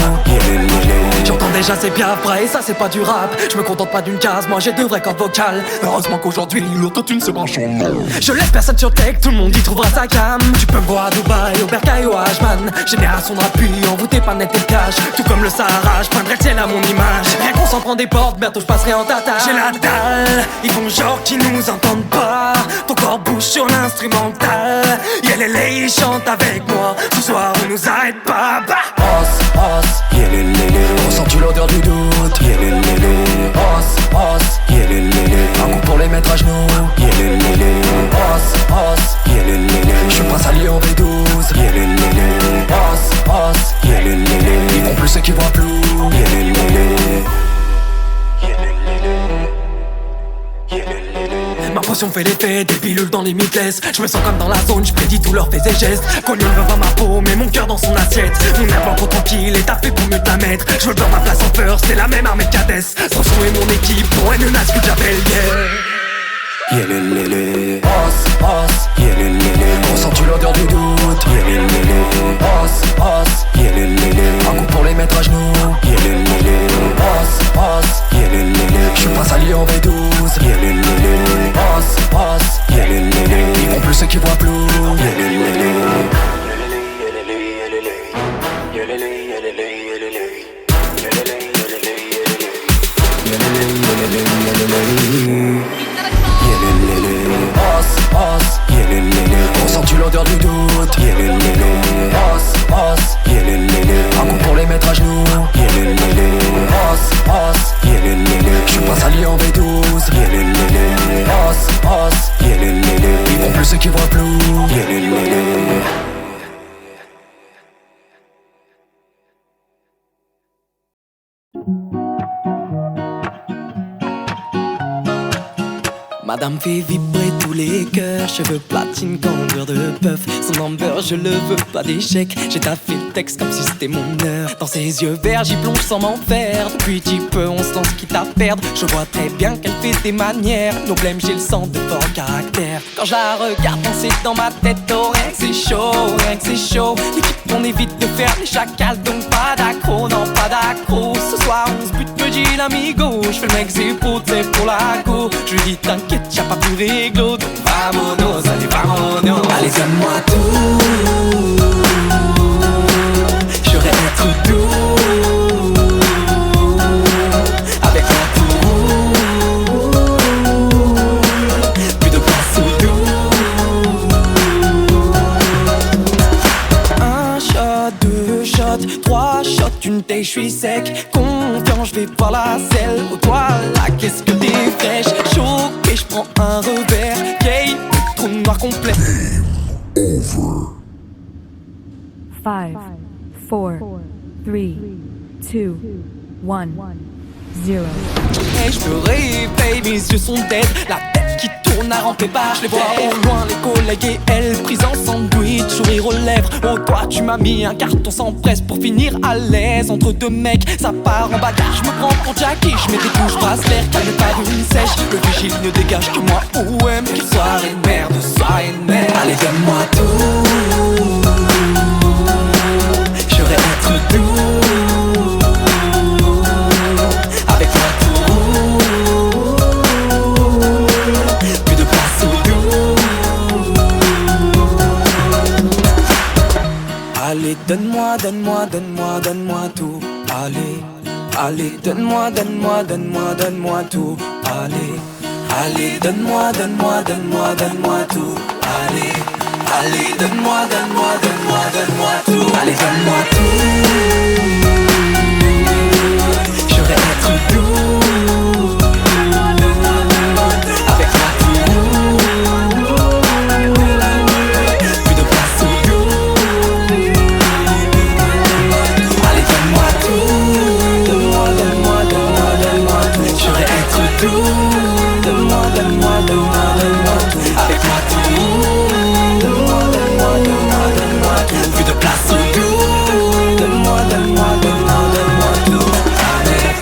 J'entends déjà ces piafras et ça c'est pas du rap. Je me contente pas d'une case, moi j'ai deux vraies cordes vocales. Heureusement qu'aujourd'hui l'autotune se branche en moi. Je laisse personne sur tech, tout le monde y trouvera sa cam. Tu peux me voir à Dubaï, au Bercail ou à Ashman. Génération de rappui, envoûté par net et cash. Tout comme le Sahara, je peindrai le ciel à mon image. Rien qu'on s'en prend des portes, bientôt je passerai en tata. J'ai la dalle, ils font genre qu'ils nous entendent pas. Ton corps bouge sur l'instrumental. Ils chantent avec moi. Ce soir on nous arrête pas. Ressens-tu l'odeur du doute? Un coup pour les mettre à genoux. Je suis prince allié en V12. Ils vont plus ceux qui voient flou. Ma potion fait l'effet des pilules dans les limitless. Je me sens comme dans la zone, je prédis tous leurs faits et gestes. Connu ne veut pas ma peau, mais mon cœur dans son assiette. Mon nerf trop tranquille et t'as fait pour mieux te la mettre. Je veux dans ma place en peur, c'est la même armée de cadesse. François et mon équipe, pour une menace que j'appelle Ressens-tu l'odeur du doute? Un coup pour les mettre à genoux. Je suis prince allié en V12. Ils vont plus ceux qui voient flou. Ressens-tu l'odeur du doute? Un coup pour les mettre à genoux. Je suis prince allié en V12. Ils vont plus ceux qui voient flou. Madame fait vibrer tous les cœurs. Cheveux platine, candeur de bœuf. Son amber, je le veux, pas d'échec. J'ai taffé le texte comme si c'était mon heure. Dans ses yeux verts, j'y plonge sans m'en faire. Depuis petit peu, on se lance quitte à perdre. Je vois très bien qu'elle fait des manières. Nos blêmes, j'ai le sang de fort caractère. Quand je la regarde, on sait dans ma tête, oh rien que c'est chaud, rien que c'est chaud. L'équipe qu'on évite de faire les chacals. Donc pas d'accro, non pas d'accro. Ce soir on se bute, me dit l'amigo. Je fais le mec zépo, t'es pour la go. Je lui dis t'inquiète, y'a pas plus réglo. Donc vamonos, allez vamonos. Allez donne-moi tout, je vais être doux avec moi tout. Plus de place au doux. Un shot, deux shots, trois shots, une taille, je suis sec. Confiant, je vais voir la selle. Oh toi là, qu'est-ce que t'es fraîche. Choqué, je prends un revers. Gay, trou noir complet. 5, 4, 3, 2, 1, 0. Hey, je me réveille, mes yeux sont dead. La tête qui tourne à ramper pas. Je les vois au loin, les collègues et elles prises en sandwich, sourire aux lèvres. Oh toi tu m'as mis un carton sans presse pour finir à l'aise entre deux mecs. Ça part en bagarre, je me prends pour Jackie. Je mets des couches bracelets, calme pas d'une sèche. Le vigile ne dégage que moi. OM, quelle soirée de merde, soirée de merde. Allez donne-moi tout, je vais être doux avec moi tout. Plus de place au doux. Allez donne-moi, donne-moi, donne-moi, donne-moi tout. Allez, allez donne-moi, donne-moi, donne-moi, donne-moi tout. Allez, allez donne-moi, donne-moi, donne-moi, donne-moi tout. Allez, allez donne-moi, donne-moi, donne-moi, donne-moi tout. Allez donne-moi tout, je vais être doux avec moi tout. Plus de place au doux. Allez donne-moi tout, donne-moi, donne-moi, donne-moi, donne-moi tout. Je vais être doux, donne-moi, donne-moi, donne-moi, donne-moi tout. Avec moi tout, donne-moi, donne-moi, donne-moi, donne-moi tout. Plus de place au doux, donne-moi, donne-moi, donne-moi, donne-moi tout. Allez.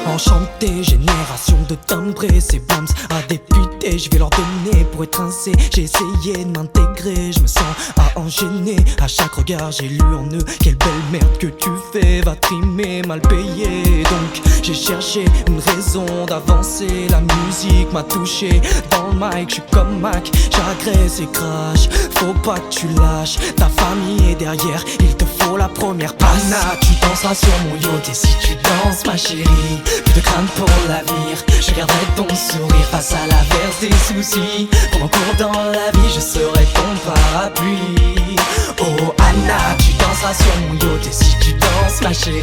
Enchanté, génération de timbrés, ces bombs à députés, je vais leur donner pour être rincé. J'ai essayé de m'intégrer, je me sens à enchaîner. À chaque regard, j'ai lu en eux, quelle belle merde que tu fais, va trimer, mal payé. Donc j'ai cherché une raison d'avancer, la musique m'a touché. Dans le mic, je suis comme Mac, j'agresse et crache. Faut pas que tu lâches, ta famille est derrière, il te faut la première passe. Anna, tu danseras sur mon yacht et si tu danses ma chérie, plus de crainte pour l'avenir, je garderai ton sourire face à l'averse des soucis. Pendant cours dans la vie, je serai ton parapluie. Oh Anna, tu danseras sur mon yacht et si tu danses ma chérie,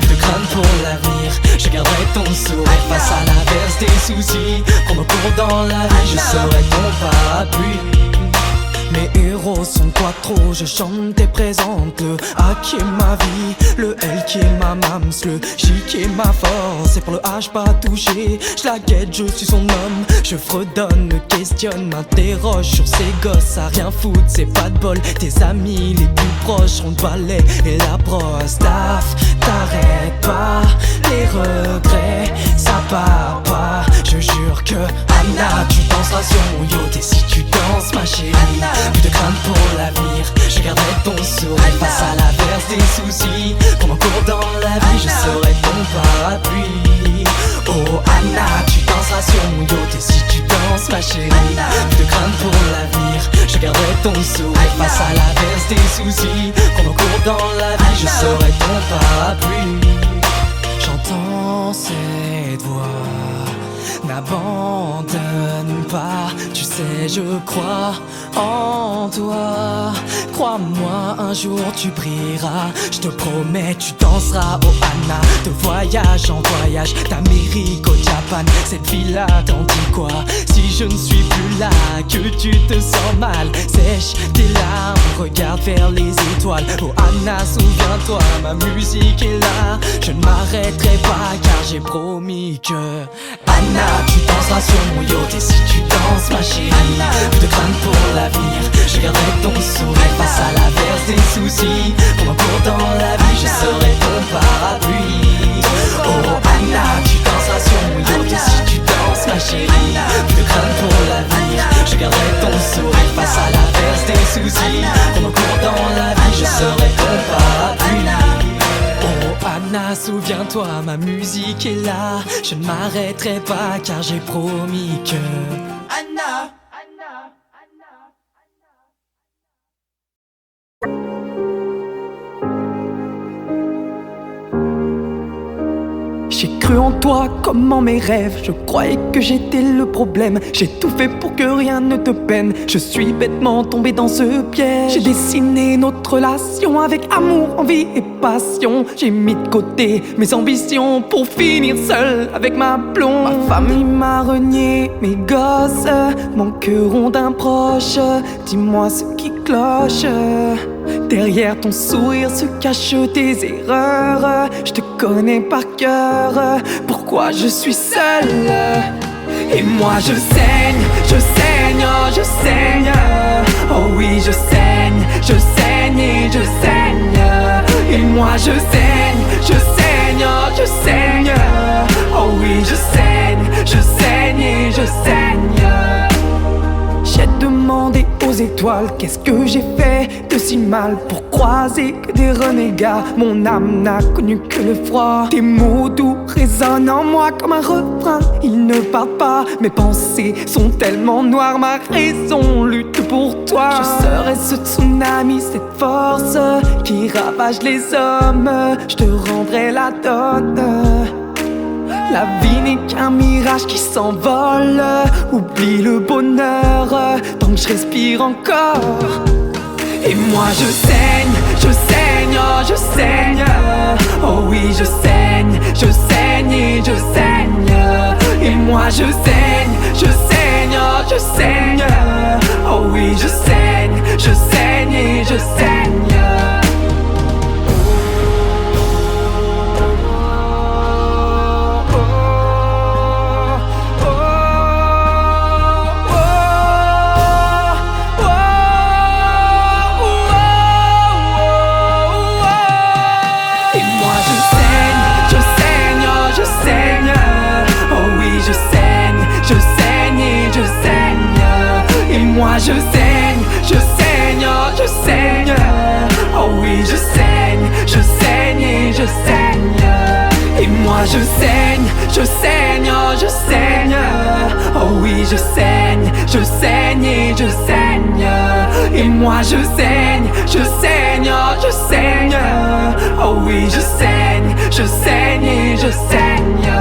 plus de crainte pour l'avenir, je garderai ton sourire face à l'averse des soucis. Pendant cours dans la vie, je serai ton parapluie. Mes héros sont quattro, je chante et présente le A qui est ma vie, le L qui est ma mams, le J qui est ma force. Et pour le H pas touché, je la guette, je suis son homme. Je fredonne, me questionne, m'interroge sur ces gosses à rien foutre, c'est pas de bol. Tes amis les plus proches sont de balai et la brosse. Taf, t'arrêtes pas, les regrets, ça part pas. Je jure que Anna, tu danseras sur mon yacht et si tu danses ma chérie, plus de crainte pour l'avenir, je garderai ton sourire face à l'averse des soucis. Pendant cours dans la vie, je serai ton parapluie. Oh Anna, tu danseras sur mon yacht et si tu danses ma chérie, plus de crainte pour l'avenir, je garderai ton sourire face à l'averse des soucis. Pendant cours dans la vie, je serai ton parapluie. J'entends cette voix, n'abandonne pas, tu sais je crois en toi. Crois-moi, un jour tu brilleras, je te promets tu danseras. Oh Anna, de voyage en voyage, d'Amérique au Japan, cette vie-là t'en dit quoi? Si je ne suis plus là, que tu te sens mal, sèche tes larmes, regarde vers les étoiles. Oh Anna, souviens-toi, ma musique est là, je ne m'arrêterai pas car j'ai promis que Anna, tu danseras sur mon yacht et si tu danses danses ma chérie. Plus de crainte pour l'avenir, je garderai ton sourire face à l'averse des soucis. Pendant cours dans la vie, je serai ton parapluie. Oh Anna, tu danseras sur mon yacht. Et si tu danses ma chérie, plus de crainte pour l'avenir, je garderai ton sourire face à l'averse des soucis. Pendant cours dans la vie, je serai ton parapluie. Oh Anna, souviens-toi, ma musique est là. Je ne m'arrêterai pas car j'ai promis que Anna. J'ai cru en toi comme en mes rêves. Je croyais que j'étais le problème. J'ai tout fait pour que rien ne te peine. Je suis bêtement tombé dans ce piège. J'ai dessiné notre relation avec amour, envie et passion. J'ai mis de côté mes ambitions pour finir seul avec ma blonde. Ma famille m'a renié, mes gosses manqueront d'un proche. Dis-moi ce qui cloche. Derrière ton sourire se cachent tes erreurs. Je te connais par cœur. Pourquoi je suis seule? Et moi je saigne, oh je saigne. Oh oui je saigne et je saigne. Et moi je saigne, oh je saigne. Oh oui je saigne et je saigne. J'ai demandé aux étoiles qu'est-ce que j'ai fait de si mal pour croiser que des renégats. Mon âme n'a connu que le froid. Tes mots doux résonnent en moi comme un refrain. Ils ne parlent pas, mes pensées sont tellement noires. Ma raison lutte pour toi. Je serai ce tsunami, cette force qui ravage les hommes. Je te rendrai la donne. La vie n'est qu'un mirage qui s'envole. Oublie le bonheur tant que je respire encore. Et moi je saigne, oh je saigne. Oh oui je saigne et je saigne. Et moi je saigne, oh je saigne. Oh oui je saigne et je saigne. Moi je saigne, oh je saigne. Oh oui je saigne et je saigne. Et moi je saigne, oh je saigne. Oh oui je saigne et je saigne. Et moi je saigne, oh je saigne. Oh oui je saigne et je saigne.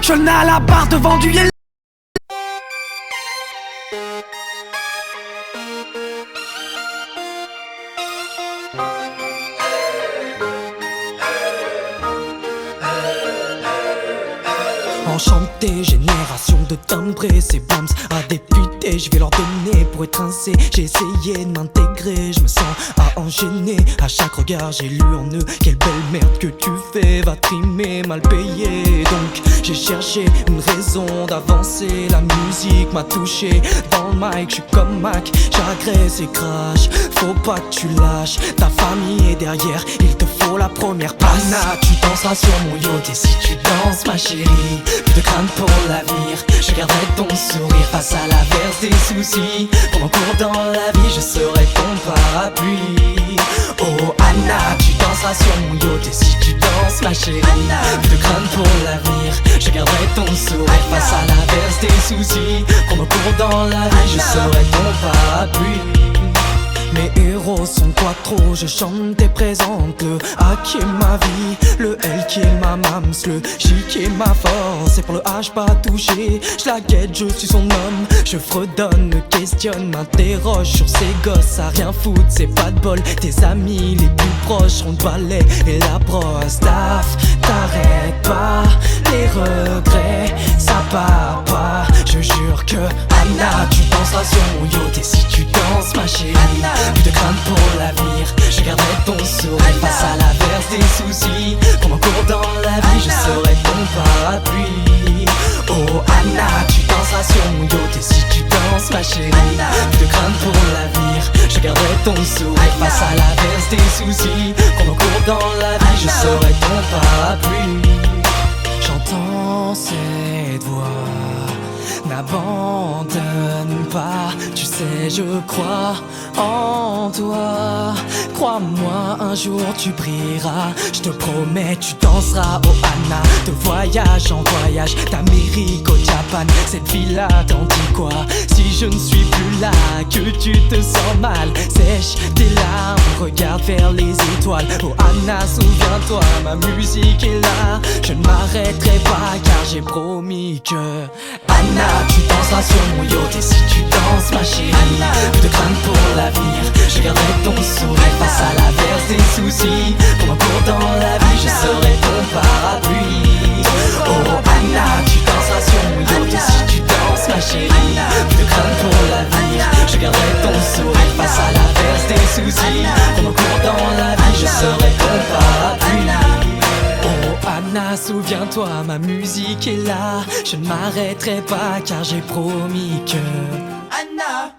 Je n'ai à la barre devant du yel. Enchanté, génération de timbrés, ces bams à députés, je vais leur donner pour être rincé. J'ai essayé de m'intégrer, je me sens à enchaîner. À chaque regard j'ai lu en eux, quelle belle merde que tu fais, va trimer, mal payé. Donc j'ai cherché une raison d'avancer, la musique m'a touché. Dans le mic, je suis comme Mac, j'agresse et crache. Faut pas que tu lâches, ta famille est derrière, il te faut la première passe. Anna, tu danseras sur mon yacht et si tu danses ma chérie, plus de crainte pour l'avenir, je garderai ton sourire face à l'averse des soucis. Pendant cours dans la vie, je serai ton parapluie. Oh Anna, tu danseras sur mon yacht et si tu danses ma chérie, plus de crainte pour l'avenir, je garderai ton sourire face à l'averse des soucis. Pendant cours dans la vie, je serai ton parapluie. Mes héros sont quattro, je chante et présente le A qui est ma vie, le L qui est ma mams, le J qui est ma force. Et pour le H pas touché, je la guette, je suis son homme. Je fredonne, me questionne, m'interroge sur ces gosses à rien foutre, c'est pas de bol. Tes amis les plus proches seront le balai et la brosse. Taf, t'arrêtes pas, les regrets, ça part pas. Je jure que Anna, tu danseras sur mon yacht. Et si tu danses ma chérie, plus de crainte pour l'avenir, je garderai ton sourire face à l'averse des soucis. Comme un cours dans la vie, je serai ton parapluie. Oh Anna, tu danseras sur mon yacht. Et si tu danses ma chérie, plus de crainte pour l'avenir, je garderai ton sourire face à l'averse des soucis. Comme un cours dans la vie, je serai ton parapluie. J'entends cette voix, n'abandonne pas, tu sais je crois en toi. Crois-moi, un jour tu brilleras, je te promets tu danseras. Oh Anna, de voyage en voyage, d'Amérique au Japan, cette vie-là t'en dit quoi? Si je ne suis plus là, que tu te sens mal, sèche tes larmes, regarde vers les étoiles. Oh Anna, souviens-toi, ma musique est là, je ne m'arrêterai pas car j'ai promis que Anna, tu danseras sur mon yacht. Et si tu danses ma chérie, plus de crainte pour l'avenir, je garderai ton sourire face à l'averse des soucis. Pour un cours dans la vie, je serai ton parapluie. Oh Anna, tu danseras sur mon yacht. Et si tu danses ma chérie, plus de crainte pour l'avenir, je garderai ton sourire face à l'averse des soucis. Pour un cours dans la vie, je serai ton parapluie. Oh Anna, souviens-toi, ma musique est là, je ne m'arrêterai pas car j'ai promis que Anna.